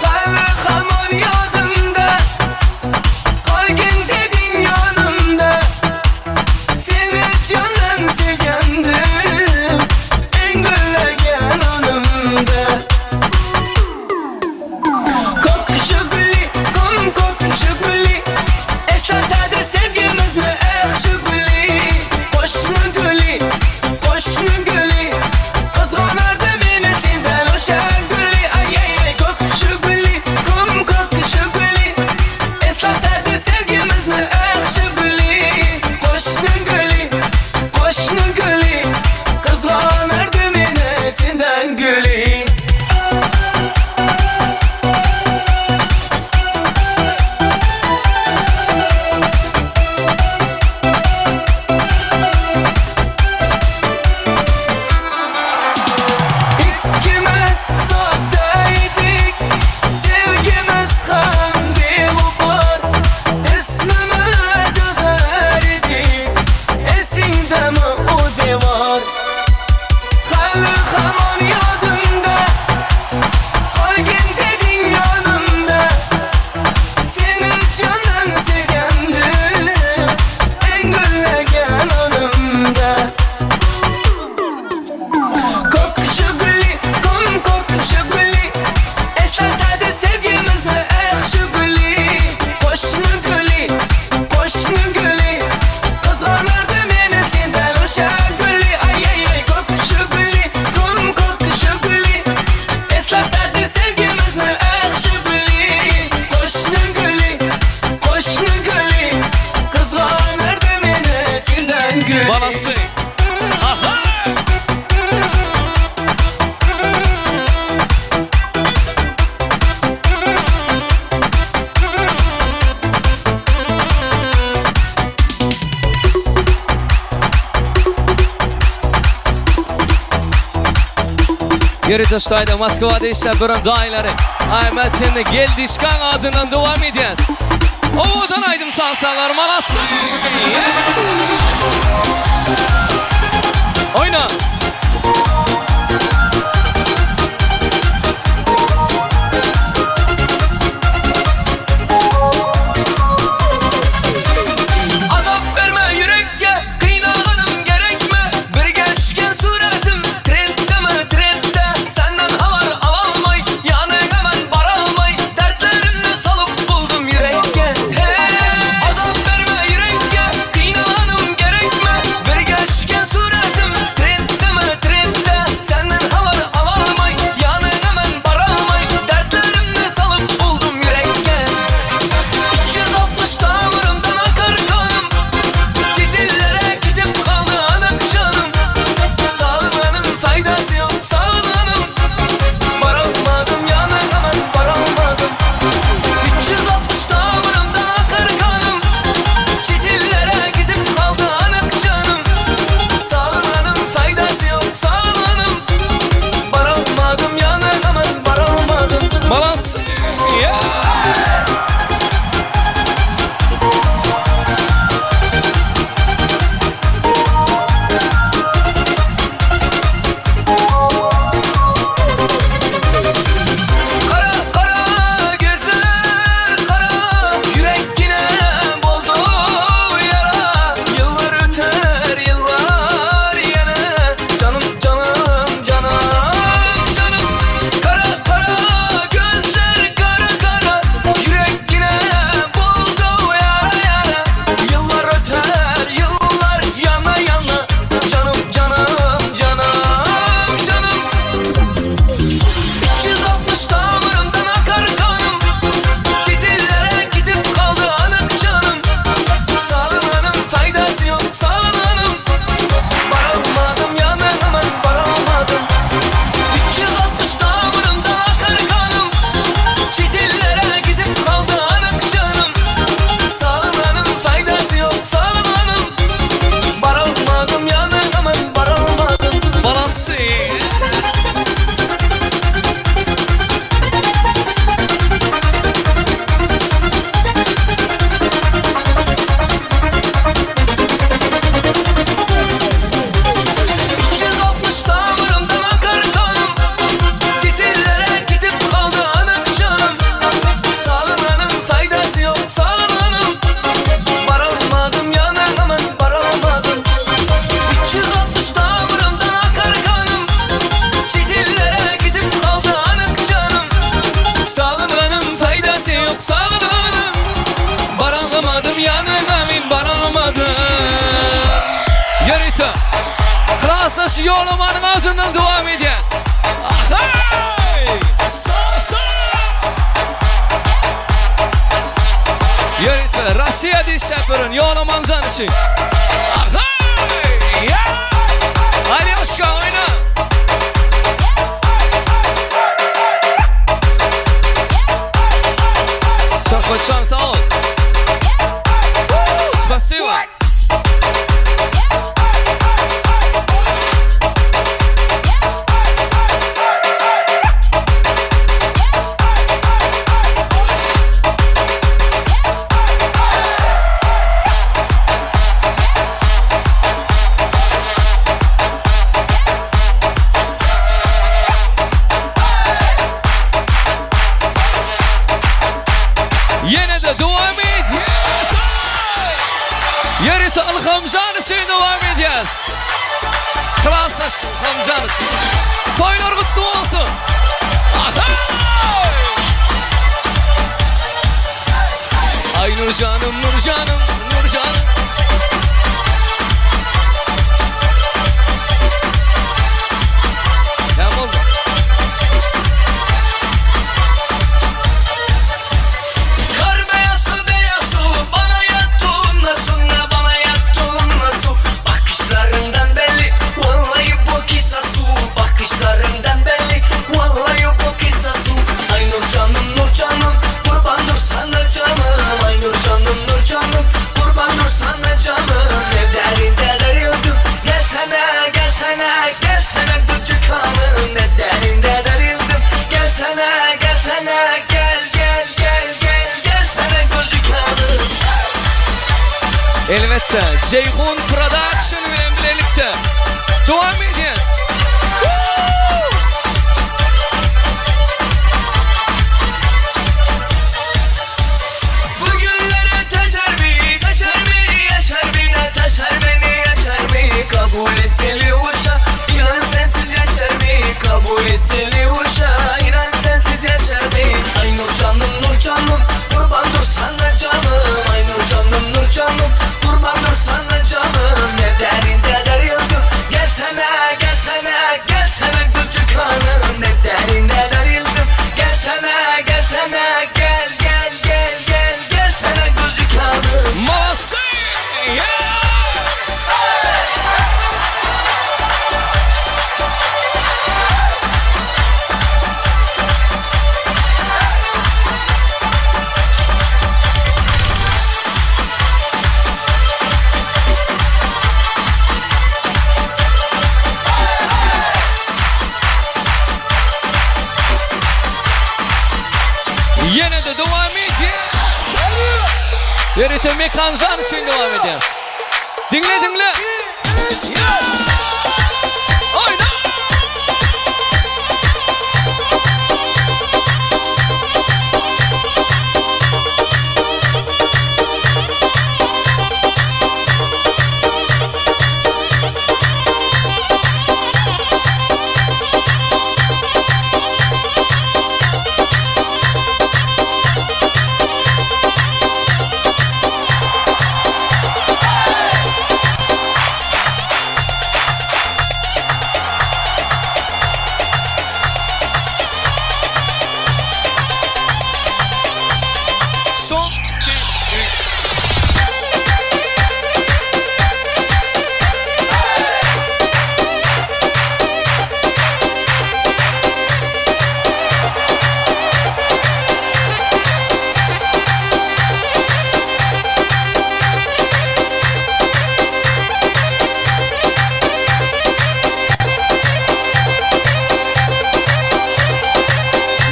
Hala hamar yadımda, kalgin dedin yanımda. Seni candan sevgendim, en güllegen anımda. Kokuşu gülü, kokuşu gülü. Esnafta sevgimiz ne ekşi gülü. Koşnu gülü, koşnu gülü. Kızgınardı beni senden o şen gülü. Ay ay ay kokuşu gülü, kokuşu Yürütü stayda Moskova'da işlep duran daileri Ahmet'in Geldişkan adından devam ediyor. Oğudan aydım sansalar malat. Oyna. Azap verme yürekke, kıynağınım gerekme. Bir geçken suretim trendde mi trendde. Senden havar almay, yanına hemen bar almay. Dertlerimle salıp buldum yürekke. Hey, azap verme yürekke, kıynağınım gerekme. Bir geçken suretim trendde mi trendde. Senden havar almay, yanına hemen bar almay. Dertlerimle salıp buldum yürekke. 360 damarımdan akar kanım. Çetillere gidip kaldı anak canım. Sağlamanın faydası yok sağlamanın. Bar almadım yanına hemen bar almadım. 360 damarımdan akar kanım. Çetillere gidip kaldı anak canım. Sağlamanın faydası yok sağlamanın. Bar almadım yanına hemen bar almadım. Balans. Kara kara gözler kara, yürek yine boldu yara. Yıllar öter yıllar yine, canım canım canım canım. Kara kara gözler kara kara, yürek yine boldu yara yara. Yıllar öter yıllar yana yana, canım canım canım canım. 360 damarımdan akar kanım. Çetillere gidip kaldı anak canım. Sağlamanın faydası yok sağlamanın. Bar almadım yanına hemen bar almadım. 360 damarımdan akar kanım. Çetillere gidip kaldı anak canım. Sağlamanın faydası yok sağlamanın. Bar almadım yanına hemen bar almadım. Balans. Damarımdan akar kanım. Çetillere gidip kaldı anak canım. Sağlamanın faydası yok sağlamanın. Bar almadım yanına hemen bar almadım. 360 damarımdan akar kanım. Çetillere gidip kaldı anak canım. Sağlamanın faydası yok sağlamanın. Bar alamadım yanına hemen bar alamadım. Yürütü. Klasası yollamanın ağzından devam ediyor. Hey! Sağ. Yürütü. Rusya dişlepirin yollaman zan için. Hey! Ya! Ali Aşka oyna. Çok hoşçakalın sağ ol. Spasiba. Yine de devam ediyoruz. Yarısı Alhamzan'ı için devam ediyoruz. Klasas Alhamzan'ı için. Toylar kutlu olsun. Ay Nurcanım, Nurcanım, Nurcanım. Ne oldu? Kar beyazı beyazı, bana yattın nasıl, ne bana yattın nasıl? Bakışlarından belli, vallahi bu kisasu. Bakışlarından belli, vallahi bu kisasu. Ay Nurcanım, Nurcanım, kurbandır sana canım. Ay Nurcanım, Nurcanım, Elbette Ceyhun Production bilen birlikte devam edin. Bugünlere taşar beni, yaşar beni, taşar beni, yaşar beni. Kabul etseli uşa, inan sensiz yaşar beni. Kabul etseli uşa, inan sensiz yaşar beni. Ay nur canım, kurbandır sana canım. Ay nur canım, kurbandır sana canım. Ne derinde darıldım, gelsene, gelsene, gelsene küçük hanım. Ne derinde darıldım, gelsene, gelsene, gel, gel, gel, gel, gelsene küçük hanım. Masi! Yine de devam edeceğiz. Yönetim mekanizanı için devam ediyor. Dinle dinle. Oyna.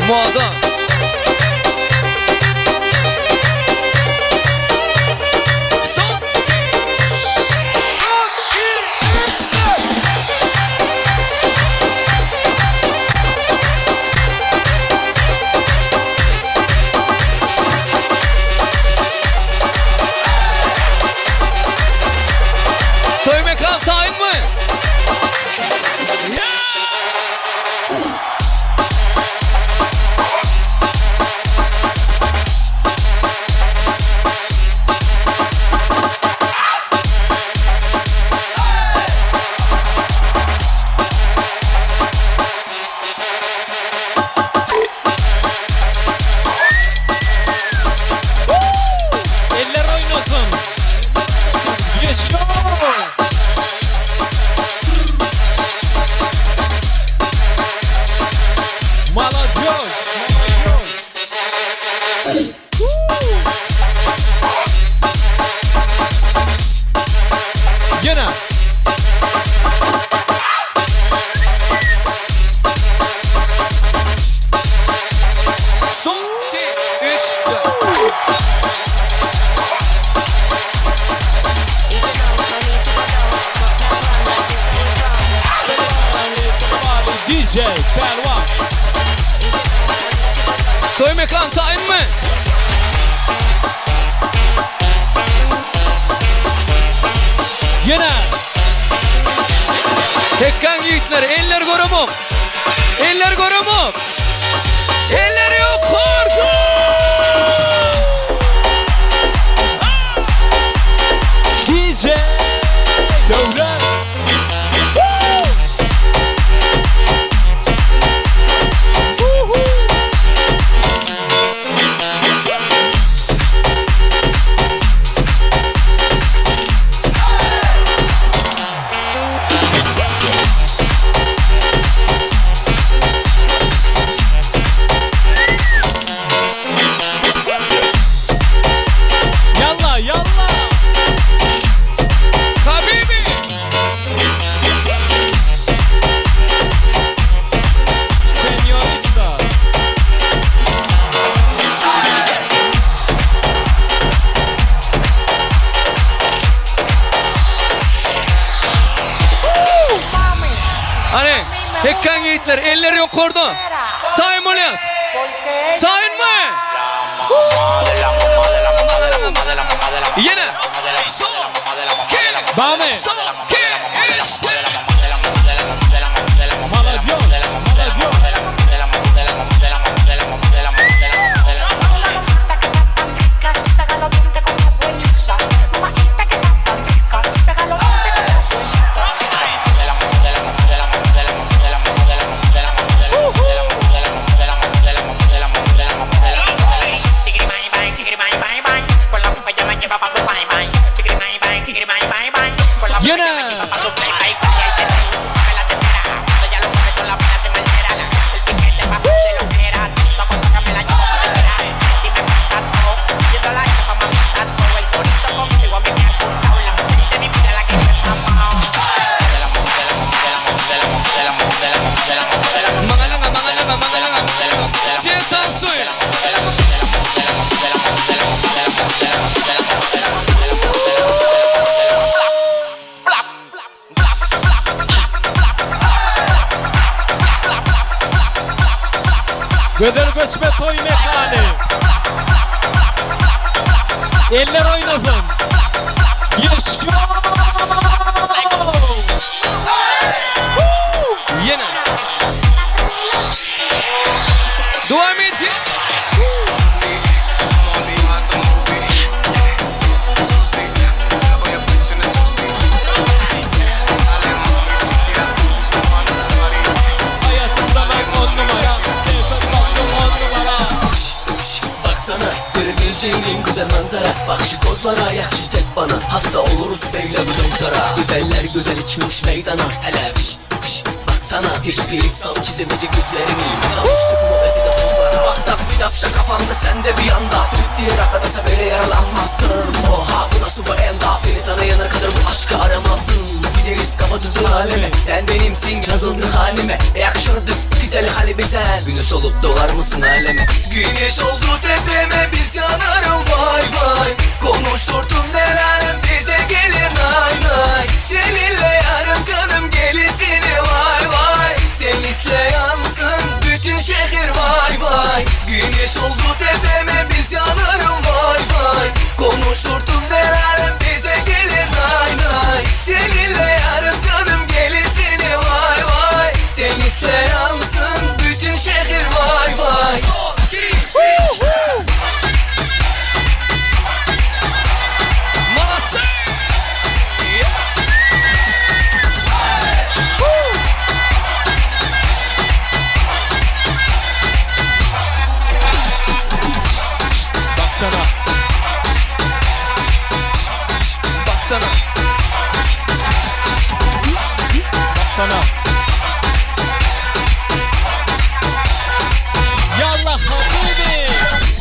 Moda. Söylemek tayin mı? Eller oynasın. Yaşa. Молодежь. Yine. Son 2, 3, 4. DJ Pelvan. Söylemek tayin mı? Yine. Tekkan yiğitler eller görümük. Eller görümük. Eller yok korku. DJ Devran. erkekler elleri yukarıda. Tayin olayat. Tayin mi? Yine. Son. Bame. Son. İşte. Maladios. Yine. Şeytan suyu. Göder göçme toy mekanı. Eller oynasın. Yaşıyor. Yine. Devam edin. Hayatımda ben 10 numara. Baksana görebileceğin en güzel manzara. Bak şu kozlara yakşı tek bana. Hasta oluruz beyle bu doktora. Güzeller güzel içmiş meydana. Hele baksana hiçbir insan çizemedi gözlerimi. Savuştuk mu bezide tozlara. Bak bir dapşa kafamda sende bir anda. Tüt diye rakadasa böyle yaralanmazdım. Oha bu nasıl bu enda. Seni tanıyana kadar bu aşkı aramazdım. Gideriz kafa tutun aleme. Sen benimsin yazıldık halime. Yakışırdık gidelim hali bize. Güneş olup doğar mısın aleme? Güneş oldu tepeme biz yanarım vay vay. Konuşturdum neler bize gelir nay nay. Seninle yarım canım gelisini vay vay. Sen isle yansın bütün şehir vay vay. Güneş oldu tepeme biz yanarım vay vay. Konuşturdum neler bize gelir nay nay. Seninle yarım canım gelisini vay vay. Sen isle yansın bütün şehir vay vay. Baksana. Yallah habibi.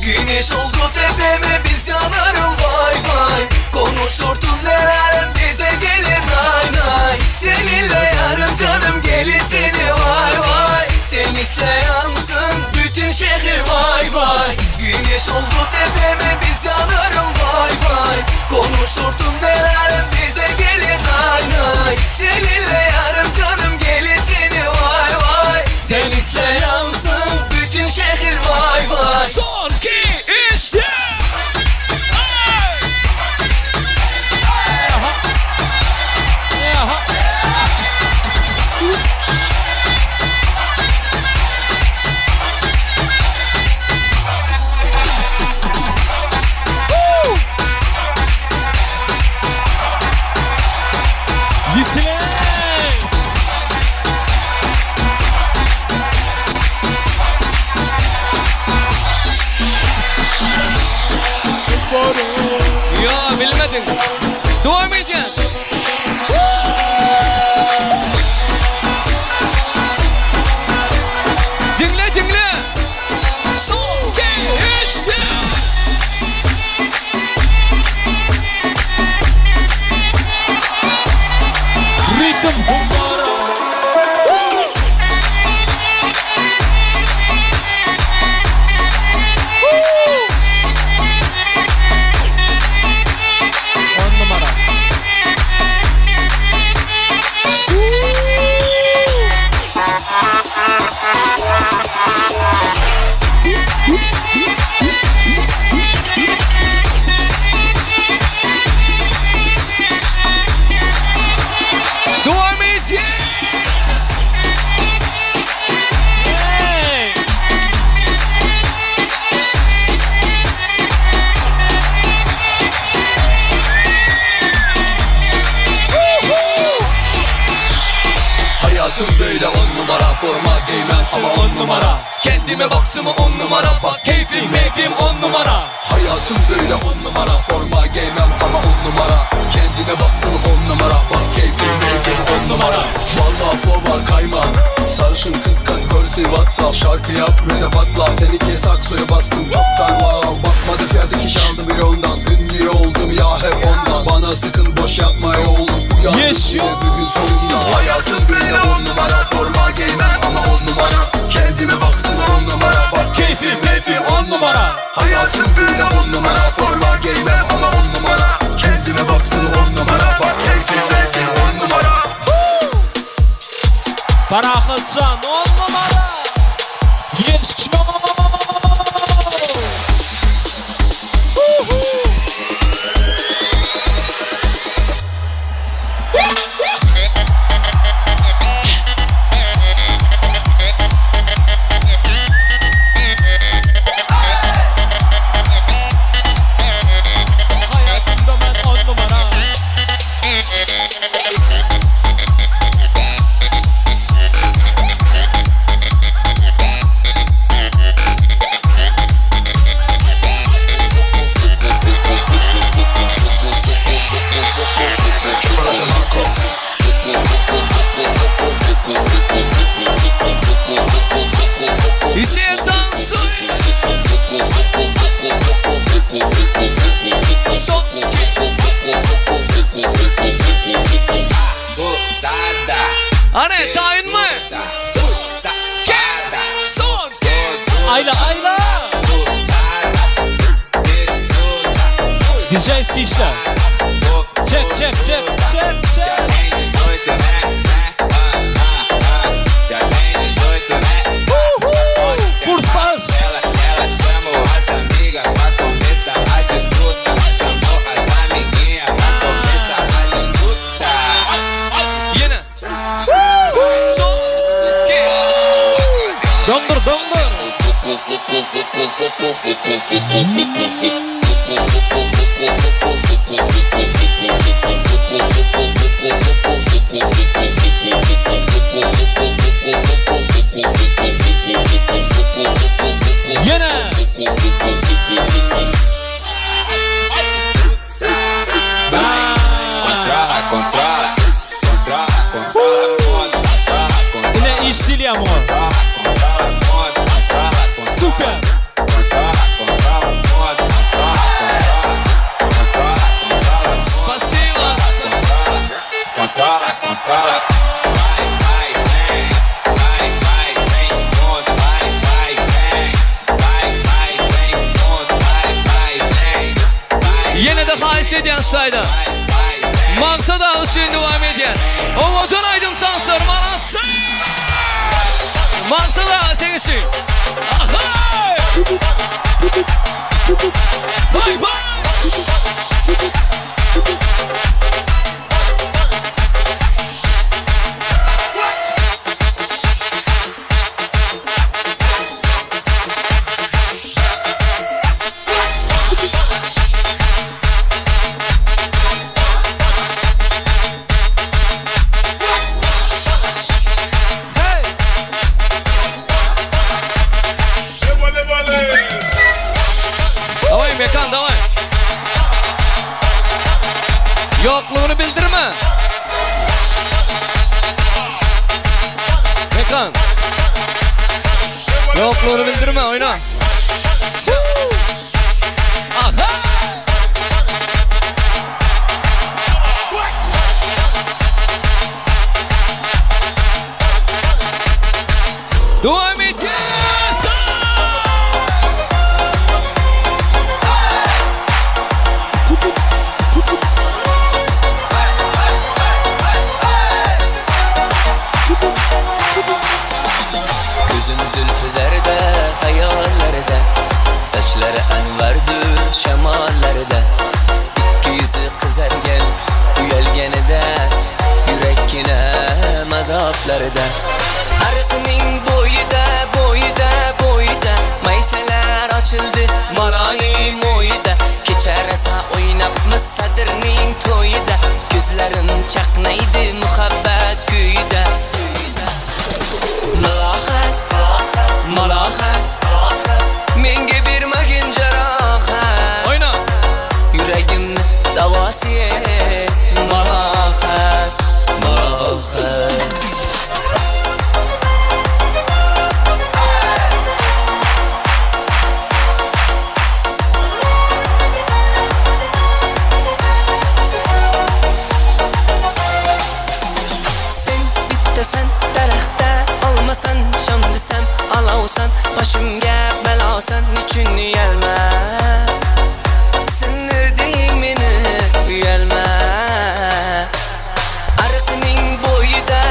Güneş oldu tepeme biz yanarım vay vay. Konuşurdun neler bize gelir nay nay. Seninle yarım canım gelisini vay vay. Sen isle yansın bütün şehir vay vay. Güneş oldu tepeme biz yanarım vay vay. Konuşurdun neler bize gelir nay nay. Seninle yarım canım gelisini vay vay. Sen isle yansın bütün şehir vay vay. Son ki işte. Kendime baksımı 10 numara. Bak keyfim 10 numara. Hayatım böyle 10 numara. Forma giymem ama 10 numara. Kendime baksımı 10 numara. Bak keyfim 10 numara. Vallahi flow var kaymak. Sarışın kız kategorisi WhatsApp. Şarkı yap ve de patla. Seninki saksoya bastım çoktan wow. Bakmadı fiyatı ki çaldı biri ondan. Ünlü oldum ya hep ondan. Bana sıkın boş yapma ya oğlum. Uyandım yine bugün sonunda. Hayatım böyle 10 numara. Forma giymem ama 10 numara. Kendime baksın 10 numara. Bak keyfim 10 numara. Hayatım böyle 10 numara. Forma giymem ama 10 numara. Kendime baksın 10 numara. Bak keyfim 10 numara. Bırakılcan 10 numara. Yaşıyor. DJ işler. Çek. Bursas. Ela chamou as amigas pra começar a disputa. Chamou as amiguinhas pra começar a disputa. Yine. Dondur. Yine. Yine iş değil ya mı? Süper. Спасибо. Controla. Yine de xahiş ediyen sayda. Maksat alışın devam ediyen. O vatan aydın sansır manası. Maksat alışın için. Ahay! Bye bye! Mekan davay. Yokluğunu bildirme. Mekan. Yokluğunu bildirme, oyna. Aha. Devam ediyorsun. hayallerde, saçları enverdür şemallerde, İki yüzü kızargen uyalgenide, yürek yine mazaplarda. Arkının boyuda mayseler açıldı malayim oyda. Keçer asa oynapmız sadırının toyuda, gözlerim çaknaydı muhabbet güyde. Malahat Başımga belasan üçün uyalma Sindirding meni uyalma Arqining bo'yida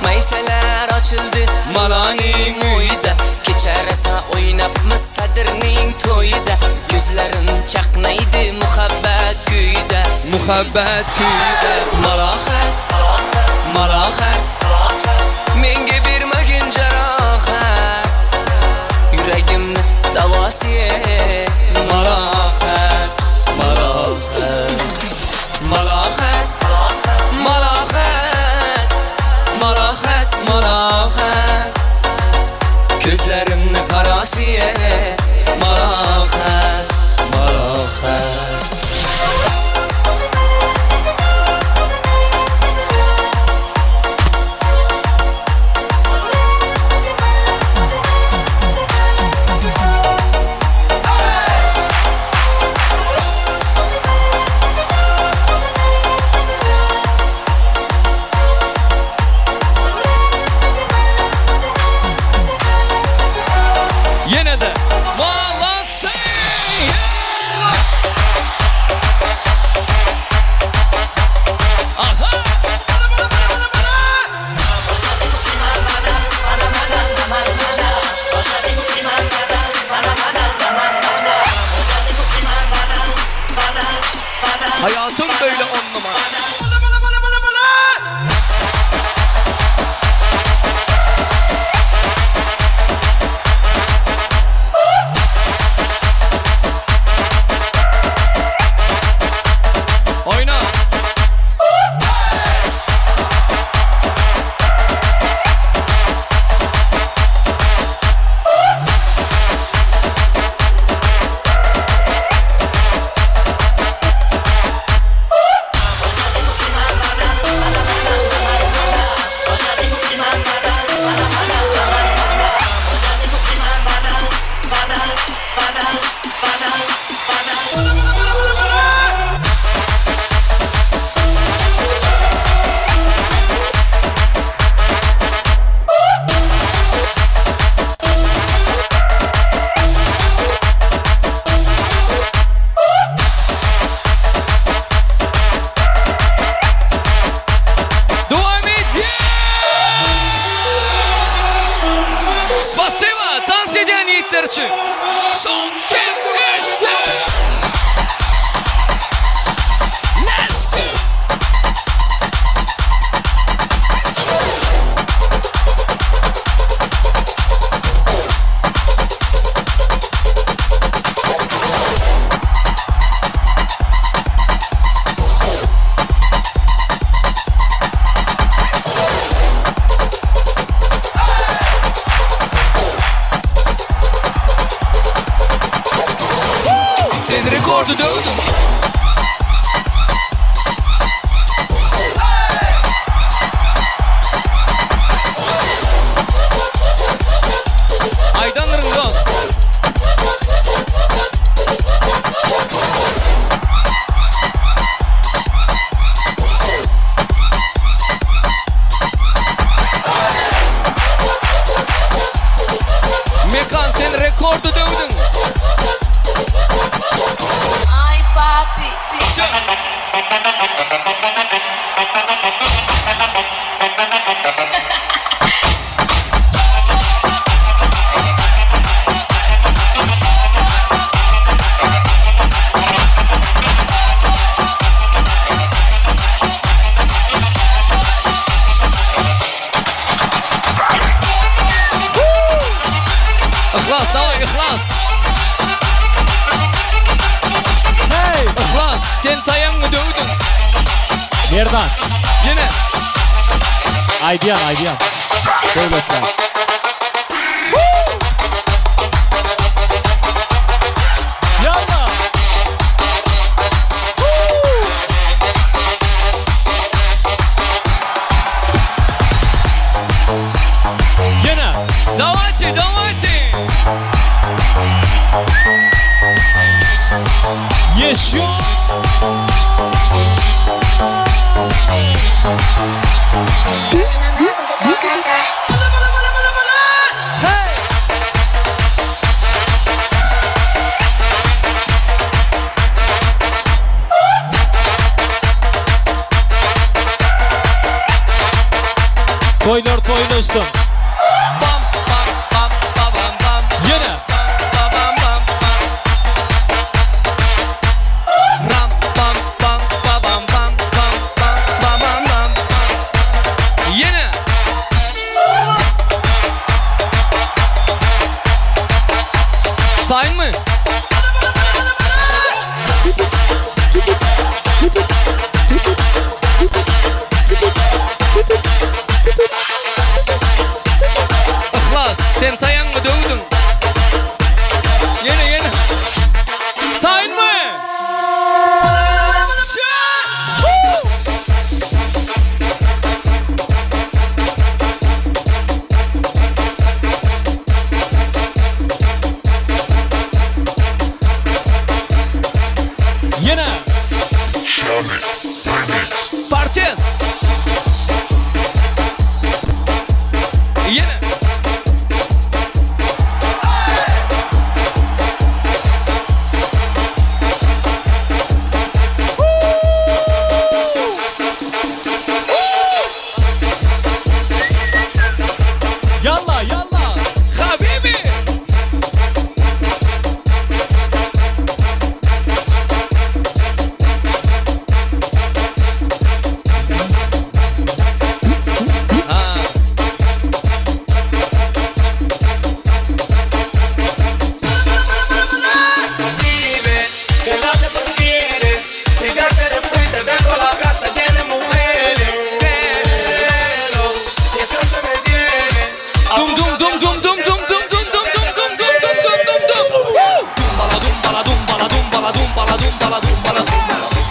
Maysalar ochildi maloning o'yida Kecharasa o'ynabmiz sadirning to'yida Ko'zlarim chaqnaydi muhabbat kuyida Malohat Menga bermagin jarohat Yuragimni davosiye Malohat Ko'zlarimni qarosiye Malohat Yine de Malatsy. Aha. Hayatım böyle 10 numara. Oyna. Спасибо, танцы ediyen yiğitler için. Son kez geçti. Let's go. Sen rekordu dövdün. Aydanırın dost. Mekan sen rekordu dövdün. Ay papi. İhlas, давай, ihlas. Hey, ihlas, sen tayanını dövdün. Nereden? Yine. Aydiyan. Devletler. Yalla. Yine. Давайте. Еще. Hey!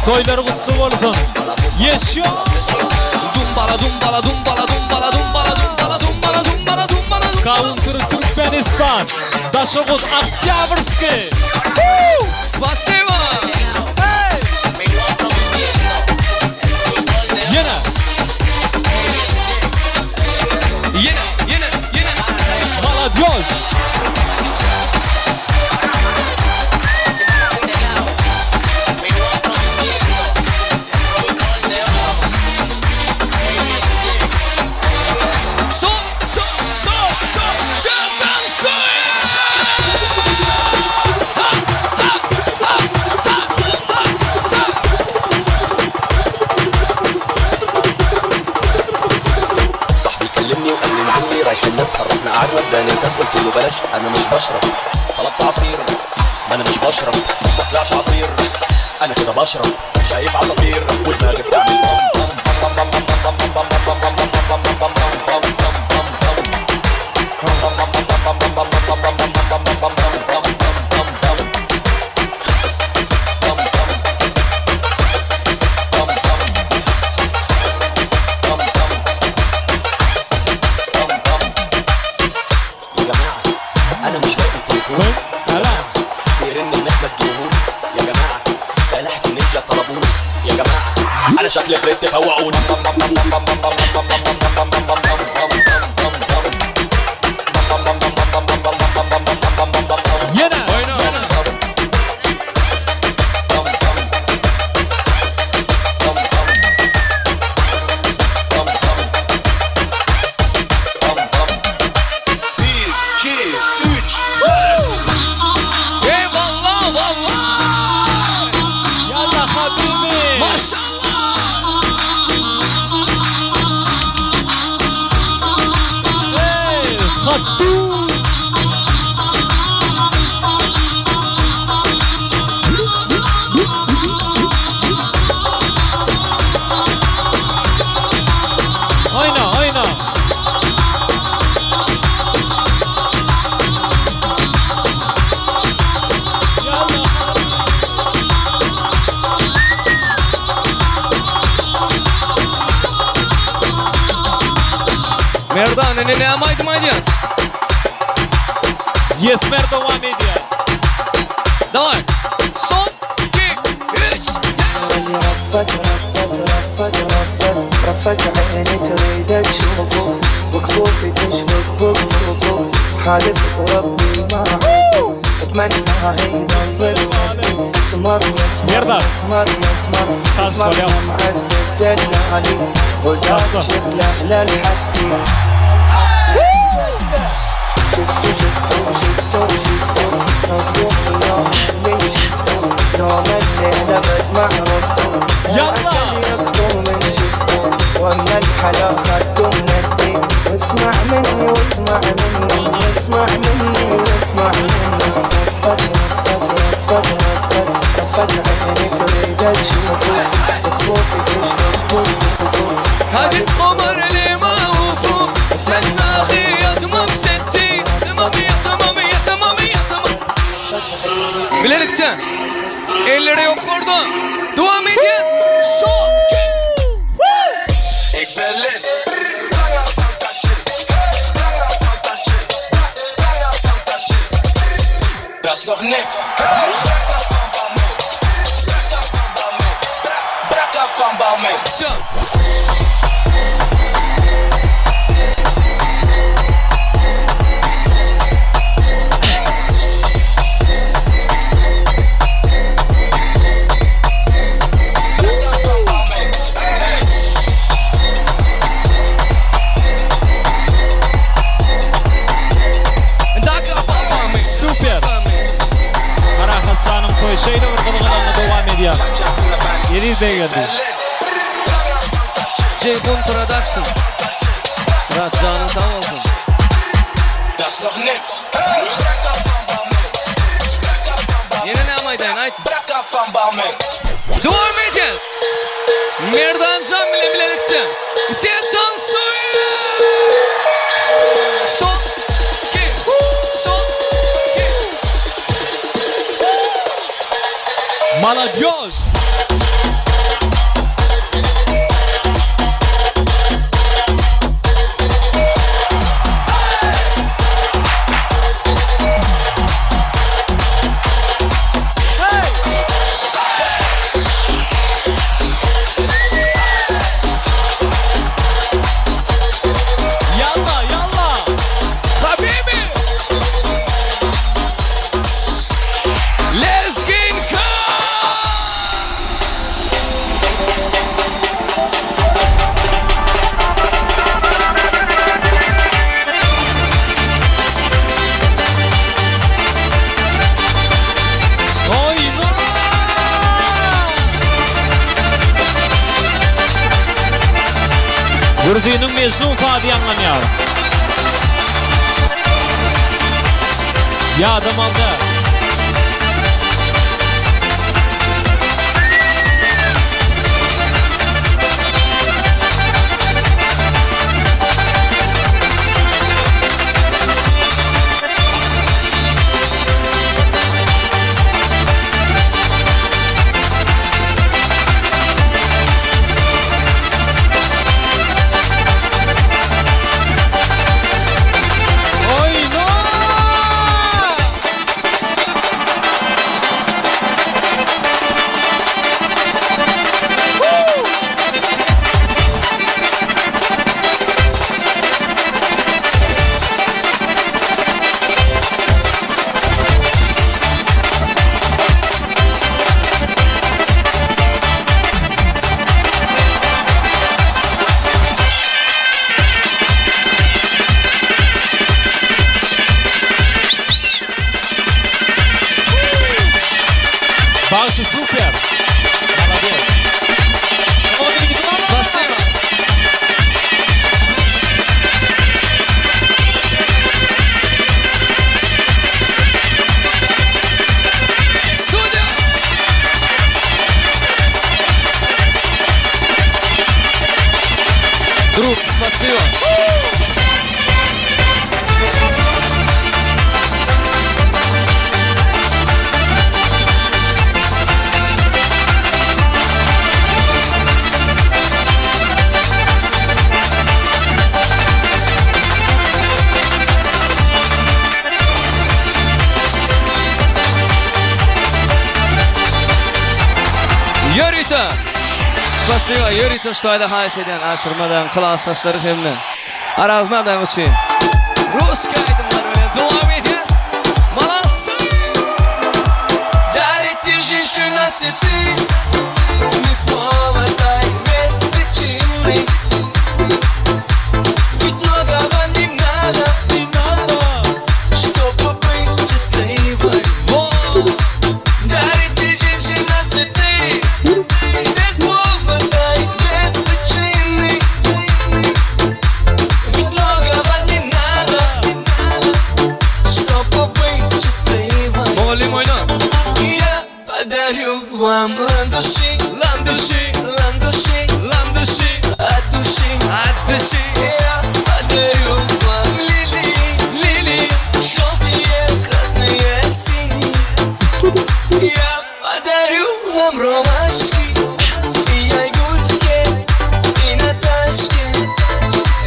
Toylar kutlu olsun. Yaşıyor. Dumbala dumbala dumbala dumbala dumbala dumbala dumbala dumbala dumbala. Counter Türkmenistan. Daşokut Октябрьский. Спасибо. Yine. Молодежь. نسهر احنا قعدنا اداني كاس قلت له بلاش انا مش بشرب طلبت عصير ما انا مش بشرب ما طلعش عصير انا كده بشرب شايف عصافير ودماغي بتعمل شكل فريت فوقوني ينا Merdan, ne amaydım aydiyan? Yesmer devam ediyor. Давай. Son, 2, 3. رفت عيني تريدك شوفه وكفوفي تشبك بكفوفه حالف وربي ما عرفه اتمنى يضل بصدري اسمر يسمر يسمر يسمر يسمر معزز دلالي وزاد شغله للحدي شفتو شفتو شفتو شفتو صدق يوم اللي شفتو نوم الليلة بد ما عرفتو يلا يبدو من شفتو واما الحلا خدو من الدين واسمع مني واسمع مني واسمع مني واسمع مني رفت عيني تريد تشوفو وكفوفي تشبك بكفوفو هادي القمر اللي ما وفو اتمنى خياطمه بستي Bilerekten elleri yok orada. Devam edin. Son. Ik ben lid. Dat is nog niks. Brakka van Balmain. Zo. Toy şeyle vurgulanan devam ediyor. Yeni izleye geldi. J-Bun Production. Ratcanın tam olsun. Dat is nog niks. Yine ne amaydın? Brakka van Balmain. Devam edin. Merdan Can bile bilerekten. Setan suyu. Son. Молодежь! Gürzinin mecnun saati yanlanıyor. Yadım aldı. Başı super. Молодец. Спасибо. Студия. Друг, спасибо. Yürütü. Spasiba, yürütü şöyle haşeden, aşırmadan, klastaşları hemle. Arazmadan için. Rus kaydımlar öyle devam edin. Молодцы! Дарит ты женщина цветы, не споводай вместе с причиной. Ведь многого не надо, чтобы быть счастливой. Дарит ты женщина цветы, без повода и без причины. Ведь многого не надо, чтобы быть счастливой. Я подарю вам ландыши, ландыши, ландыши, ландыши от души, от души. Я подарю вам лилии, лилии, желтые, красные, синие. Я подарю вам ромашки, и айгульки, и Наташки.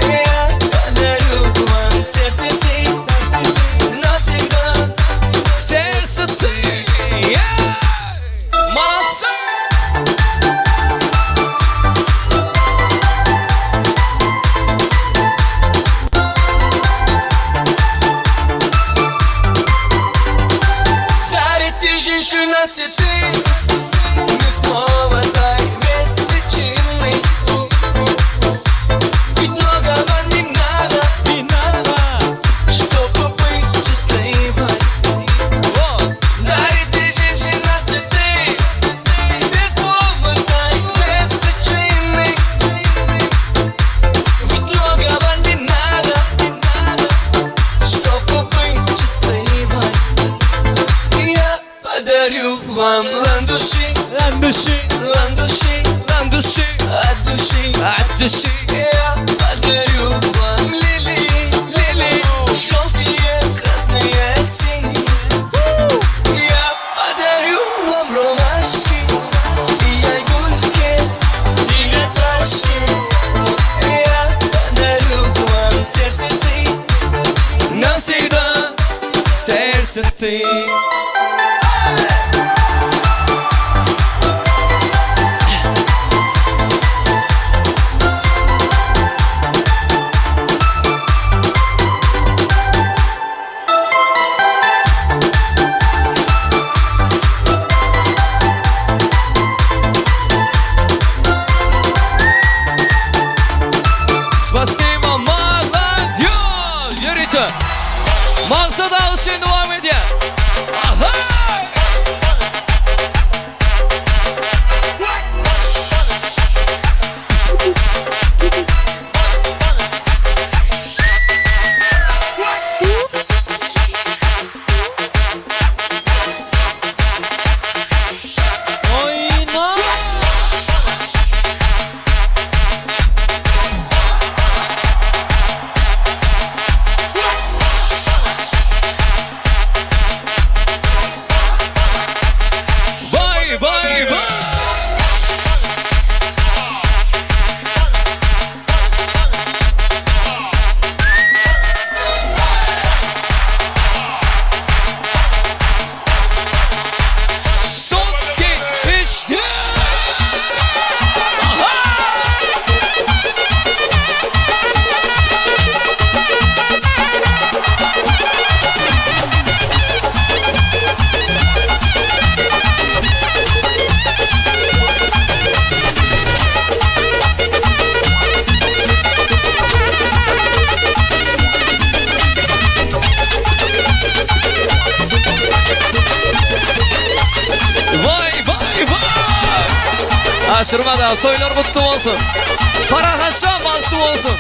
Я подарю вам сердце ты, навсегда. Сердце ты. Молодцы! Дарит ты женщина цветы, не споводай вместе с причиной. Ведь многого не надо, чтобы быть счастливой. Дарит ты женщина цветы, без повода и без причины. Ведь многого не надо, чтобы быть счастливой. Я подарю вам ландыши, ландыши, ландыши, ландыши от души, от души. Я подарю вам лилии, лилии, желтые, красные, синие. Я подарю вам ромашки, и айгульки, и Наташки. Я подарю вам сердце ты, Навсегда сердце ты. Спасибо, молодежь! Yürütü. Maksat alışın devam edin. Aha! Şaşırmadan toylar kutlu olsun. Parahaşan baktı olsun.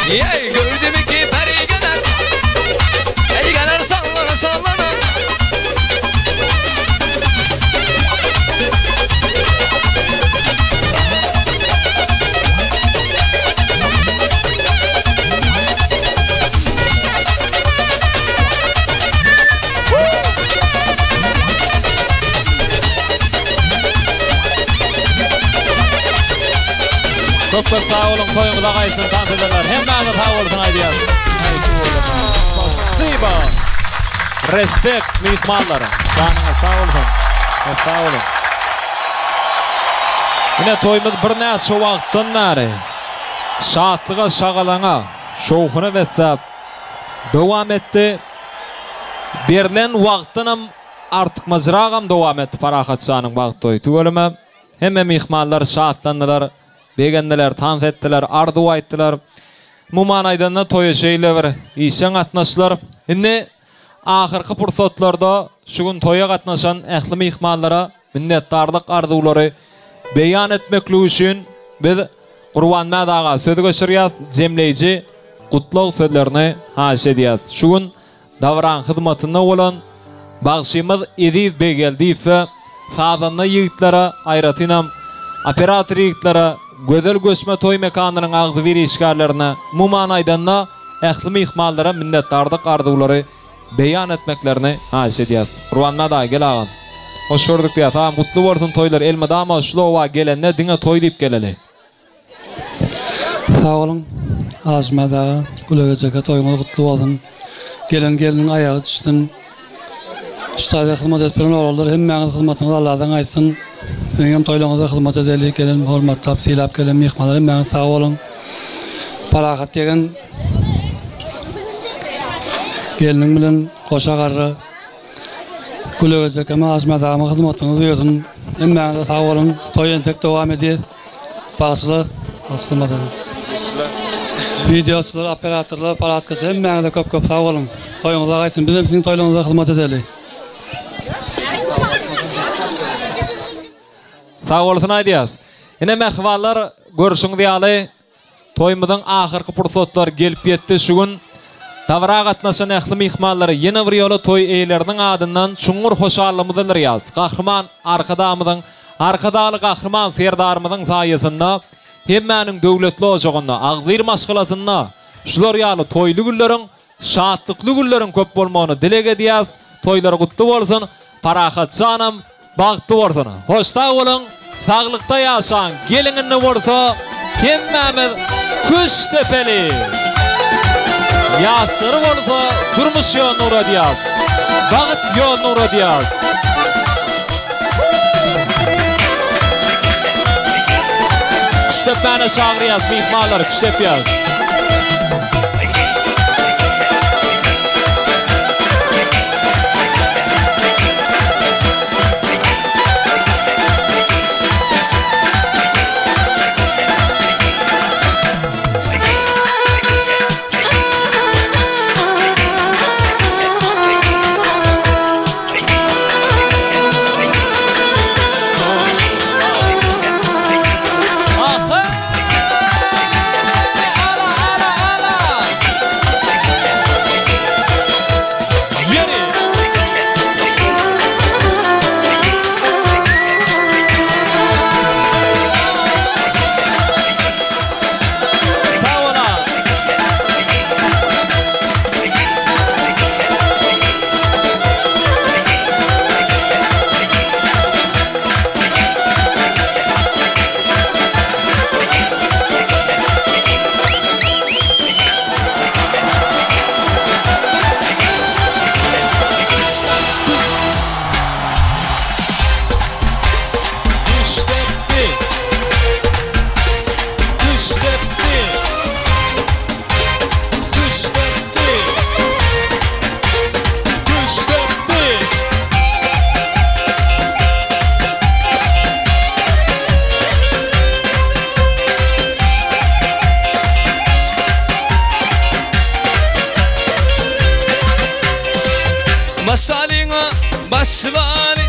Yey gördüm ki perigeler, perigeler sallana sallana. Çok sağ olun, toyumuza kaysın tanıdılar. Hemen sağ olun aydiyaz. Spasiba. Respekt mihmanlara. Sağ olun. Sağ olun. Yine toyumuz bir neçe vaqtdan nari. Şatlığa, şağalana, şoğuna vesap devam etti. Berilen vaqtınım artık mazrağım devam etti. Parahatsanın vaqt toyu. Tüvelime hemen mihmanlar şatlandılar. Begendeler, tanıt ettiler, ardu ayttılar. Muman aydanına toya şeyler, işen atnaşlar. Şimdi ahırkı pursatlarda şu gün toya atnaşan ehli mihmanlara minnettarlık arzuları beyan etmekli üçün biz Qurban Madağa sözü gösteriyaz, cemleyici kutlu sözlerini haş ediyaz. Şu gün davran hizmetinde olan bağışımız ediz begeldiyse fazanlı yiğitlere ayratinam operator yiğitlere gözel göçme toy mekanının ağzı bir işgallerine Muman aydanına ehli mihmallara minnettarlık arzuları beyan etmeklerini haş ediyaz. Qurban Madağa gel ağam. Hoş gördük diye. Tamam, kutlu olsun toylar. Elma dama şlova gelenine dine toy deyip geleli. Sağ olun. Azmadağa, Gülagacaka toyumuz kutlu olsun. Gelinin ayağı düştün. Ştayda hizmet etpiren oğullar. Hemmeğiniz hizmetiniz Allah'dan aytsın. Benim toylarınıza hizmet edeli. Gelin hormatlap, silap, gelin mihmalar. Hemmeğiniz sağ olun. Parahat degen gelinin bilen koşa qarrı. Gülagacaka Azmadağ'a hizmetiniz versin. Hemmeğiniz sağ olun. Toy entek devam ediyor. Bağısılı. Asılmadan. Videoçular, operatörler, paratkası hemmeğine köp sağ olun. Toyunuza qaytın. Bizim sizin toylarınıza hizmet edeli. Sağ olasın aydiyaz. Yine mehvallar görüşün diyalı. Toyumuzun ahırkı pursatlar gelip yetti. Şu gün davra qatnaşan ehli mihmalları yine bir yolu toy eylerinin adından çungur hoşallığımızdır yaz. Kahraman arkadamızın, arkadalı kahraman serdarımızın sayesinde hemmenin dövletli ocağında, ağzir maşgılasında şular yalı toylu güllerin, şatlıklı güllerin köp bolmağını dilek ediyaz. Toyları kutlu olsun, parahat canım, baktı olsun. Hoşta olun, sağlıkta yaşan, gelinin ne olsa hemmemiz kuş tepeli. Yaşırı olsa durmuş yol nura diyaz, bağıt yol nura diyaz. Küştep bana çağırıyaz, mihmallar küştep yaz. başları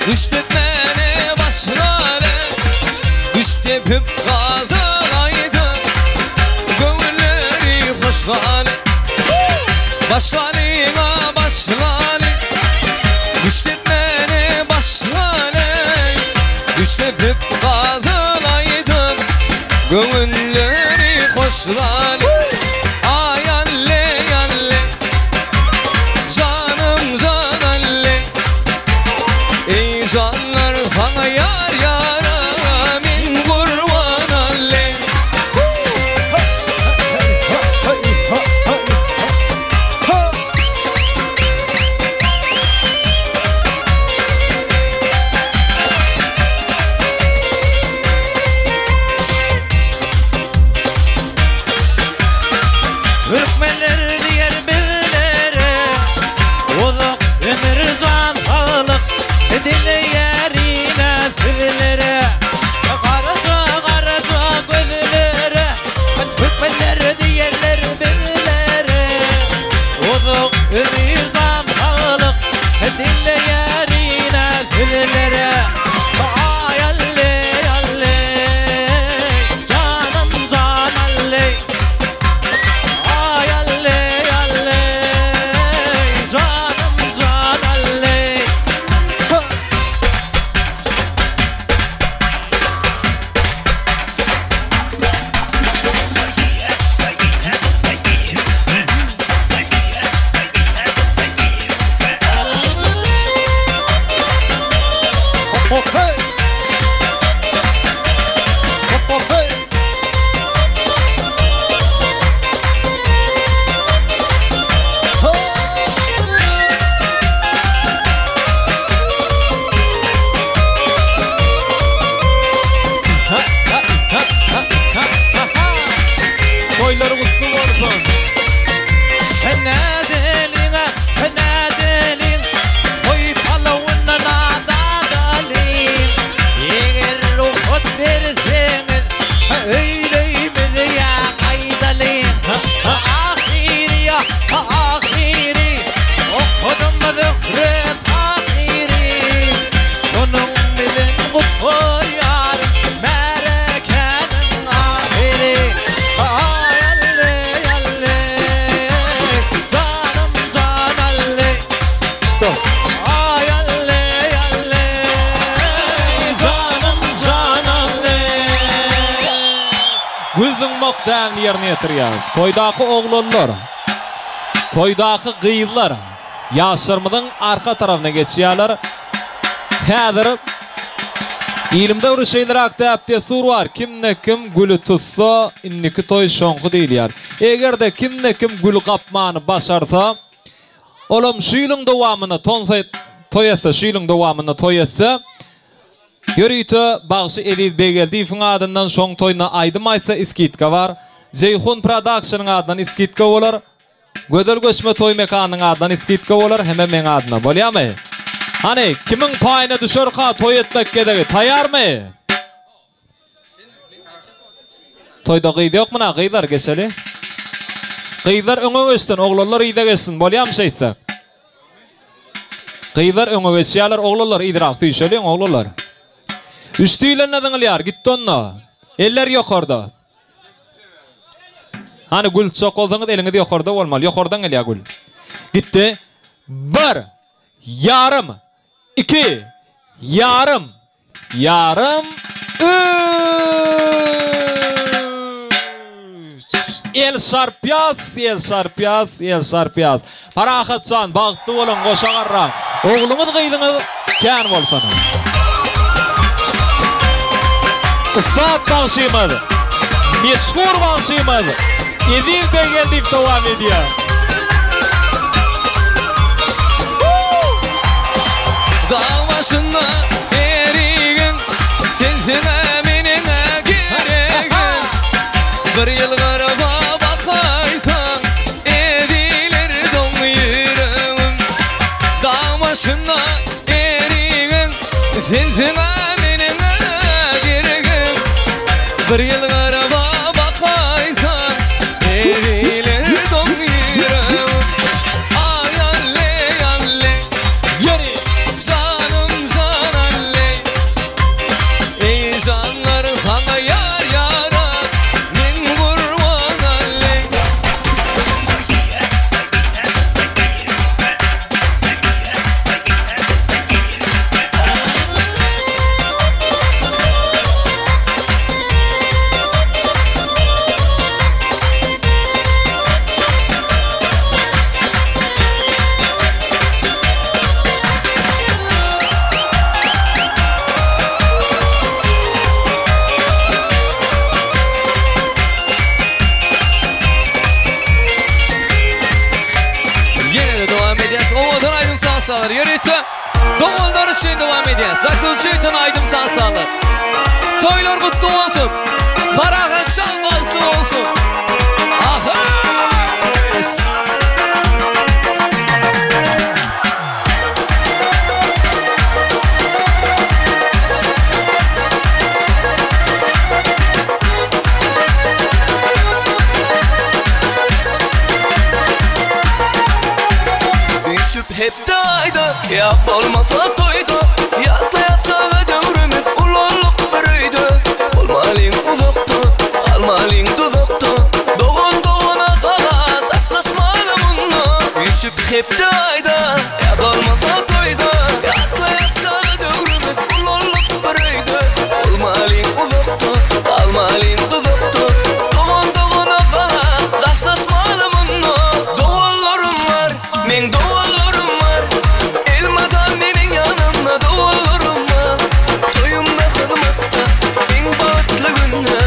Güçletmene başları Güçtepip kazalaydı Gönülleri hoşları Başlarına başları Güçletmene başları Güçtepip kazalaydı Gönülleri hoşları Ay alle alle Canım can alle Ey canlar sana yar yara Min kurban alle Türkmenler diğer bizlere Uzak ömür can sağlık Dile yerine sizlere Karaca karaca gözlere Türkmenler diğerler bizlere Uzak ömür can sağlık Dile yerine sizlere Ay alle alle Canım can alle Ay alle alle Canım can alle Hop hop hey Hop hop hey Toyları kutlu olsun. Nedelin Toy palavundan adadalin Eğer ruhut verseniz Öyleyimiz ya kaydalin Ahiri ya ahiri Okudum zıhret ahiri Şunun bilin kutlu yar Merekenin ahiri Ay alle alle Canım can alle Stop Ay alle alle Canım can alle Güzün muhtem yerine yetiriyoruz. Toydaki oğlanlar Toydaki kıyılar Yaşırmıdın arka tarafına geçiyorlar. Hazır İlimde bir şeyler aktivite sur var. Kimne kim gülü tutsa inniki toy şonku değil yar. Eğer de kimne kim gül kapmanı başarsa oğlum şu yılın devamını toyasa şu yılın devamını toyasa yürüytü bağışı Eliz Begeldiğin adından şon toyuna aydımaysa iskitka var. Ceyhun Production'ın adından iskitka olur. Gödel Göçme Toy Mekanı'nın adından iskitka olur. Hemen men adına. Bolya mı? Hani kimin payına düşer ka toy etmek gedegi tayar mı? Toyda gıydı yok mu na gıydılar geçeli? Gıydılar öne geçsin, oğlanlar iyide geçsin. Bolya mı şeyse? Gıydılar öne geçiyorlar, oğlanlar idrak tüyüşeliyor oğlanlar. Üstüyle neden ılıyar? Gitti onunla. Eller yok orada. Hani gül çok olsanız eliniz yok orada olmalı. Yok oradan ılıyar gül. Gitti. Bir. Yarım. 2 yarım 3 el sarpyaz Parahatsan bağıttı olun koşağarra oğlunuz kıydınız kân olsanız Isat bağışıyımız meşhur bağışıyımız Eliz Begeldiğim devam ediyor. Davasında erigin Sensine menine geregin Bir yıl garaba bakaysan Edilir don yüreğim Davasında erigin Sensine menine geregin Bir yıl garaba bakaysan Edilir don yüreğim Ay alle alle Yürü sansalar. Yürütü. Doğullar için devam ediyor. Sakılcı için aydım sansalar. Toylar mutlu olsun. Farahat şan mutlu olsun. Ahıs. Düşüp hep daydı, yap olmasa toydu. Yatla yapsağı dövrümüz ululuk bürüydü. Olmalin uzaktu, almalin tuzaktu. Doğun doğuna kala, taşlaşmalı bunu. Düşüp hep daydı, yap olmasa toydu. Yatla yapsağı dövrümüz ululuk bürüydü. Olmalin uzaktu, almalin tuzaktu. Doğun doğuna kala, taşlaşmalı bunu. Doğullarım var, men doğullarım var. Elmadan benim yanımda doğullarım var. Toyumda hizmette, ben bağıtlı günü.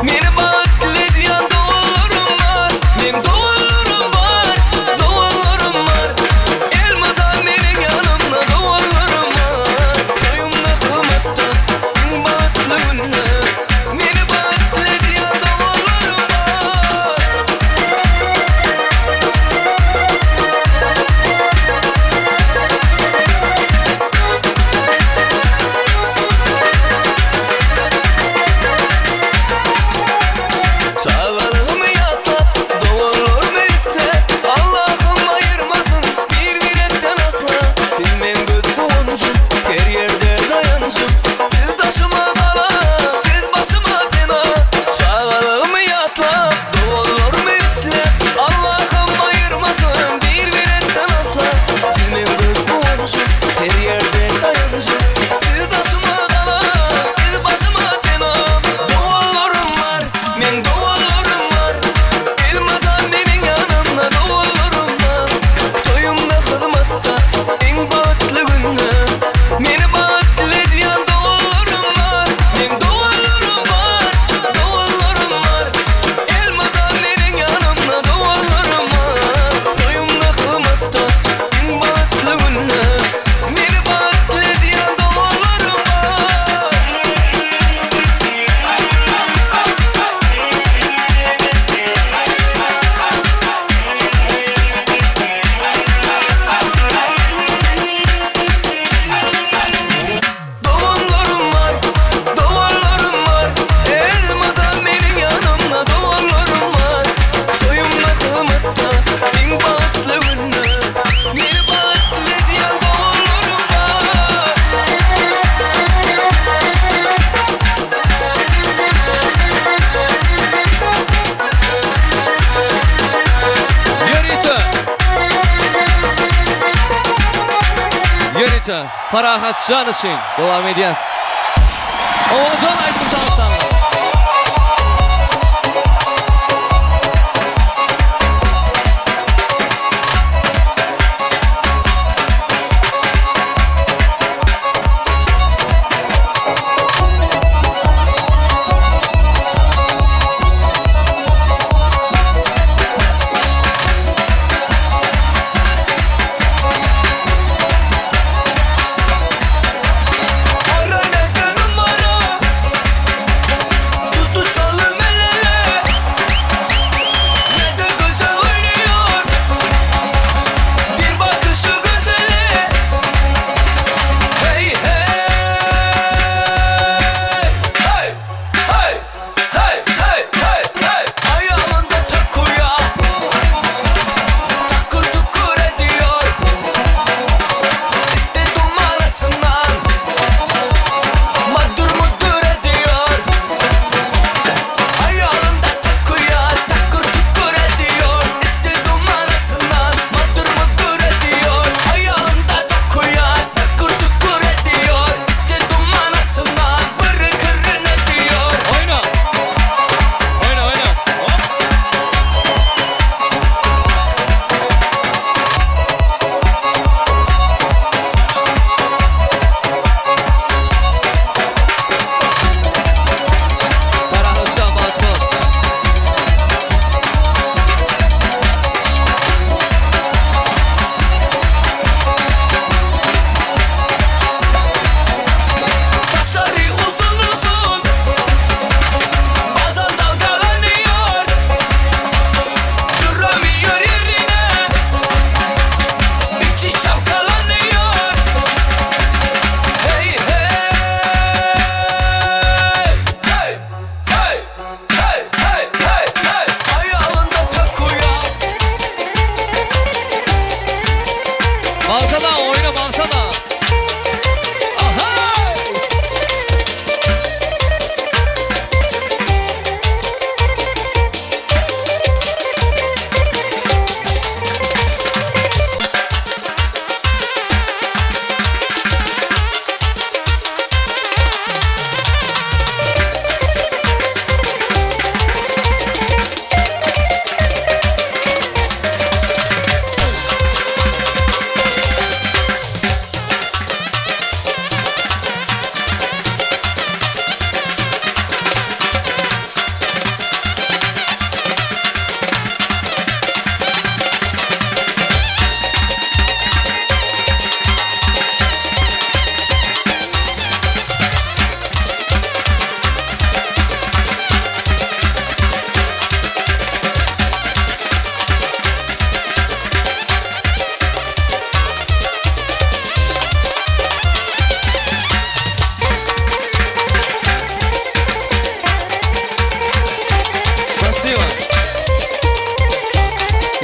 Beni bağıtlı diyen doğullarım var. Men doğullarım var, doğullarım var. Elmadan benim yanımda doğullarım var. Toyumda hizmette, ben bağıtlı günü. Beni bağıtlı diyen doğullarım var. Sağlığımı yatlap, doğullarımı islep. Allah'ım ayırmasın bir etten asla. Silmen göz boncuk, her yerde dayancım. Siz taşıma bala, siz başıma fena. Sağlığımı yatlap, doğullarımı islep. Allah'ım ayırmasın bir etten asla. Silmen göz boncuk, her yerde dayancım. Siz taşıma bala, siz başıma fena. Doğullarım var, men doğullarım var. Elmadan benim yanımda doğullarım var. Toyumda hizmette, en bağıtlı günü. Beni bağıtlı diyen doğullarım var. Men doğullarım var, doğullarım var. Elmadan benim yanımda doğullarım var. Toyumda hizmette, en bağıtlı günü. Beni bağıtlı diyen doğullarım var. Doğullarım var, doğullarım var. Elmadan benim yanımda doğullarım var. Toyumda hizmette, en bağıtlı günü. Beni bağıtlı diyen doğullarım var. Yürütü. Yürütü. Farahat şan için devam ediyor. Oğuzhan aydım sansalar. Ara ne kanım ara,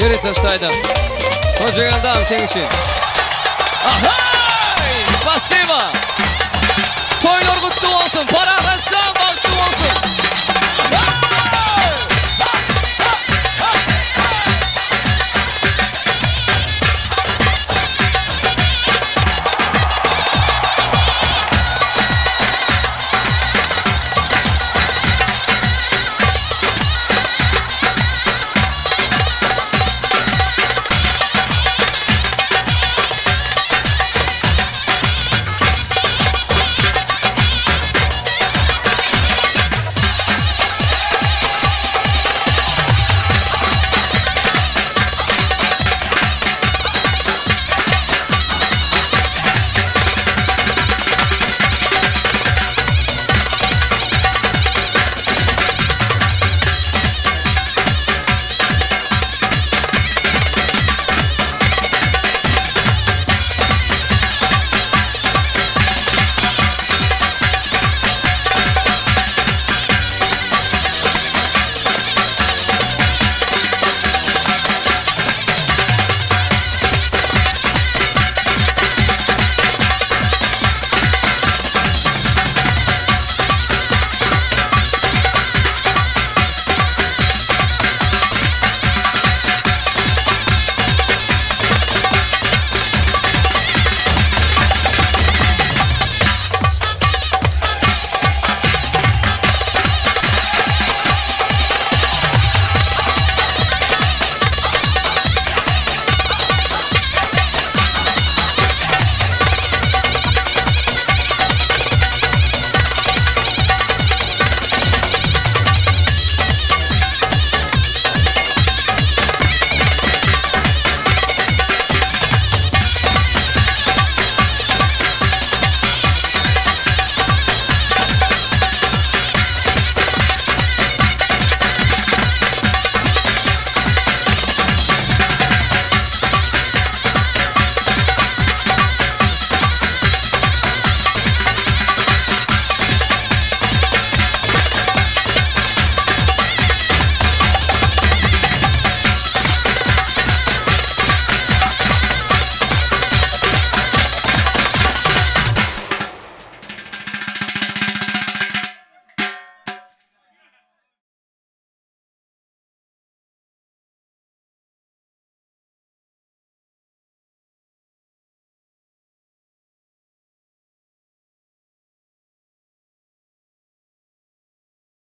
Yürütün saydım. Hocagandan senin için. Ahay! Spasiba! Toylar kutlu olsun. Para kaçan baktı olsun.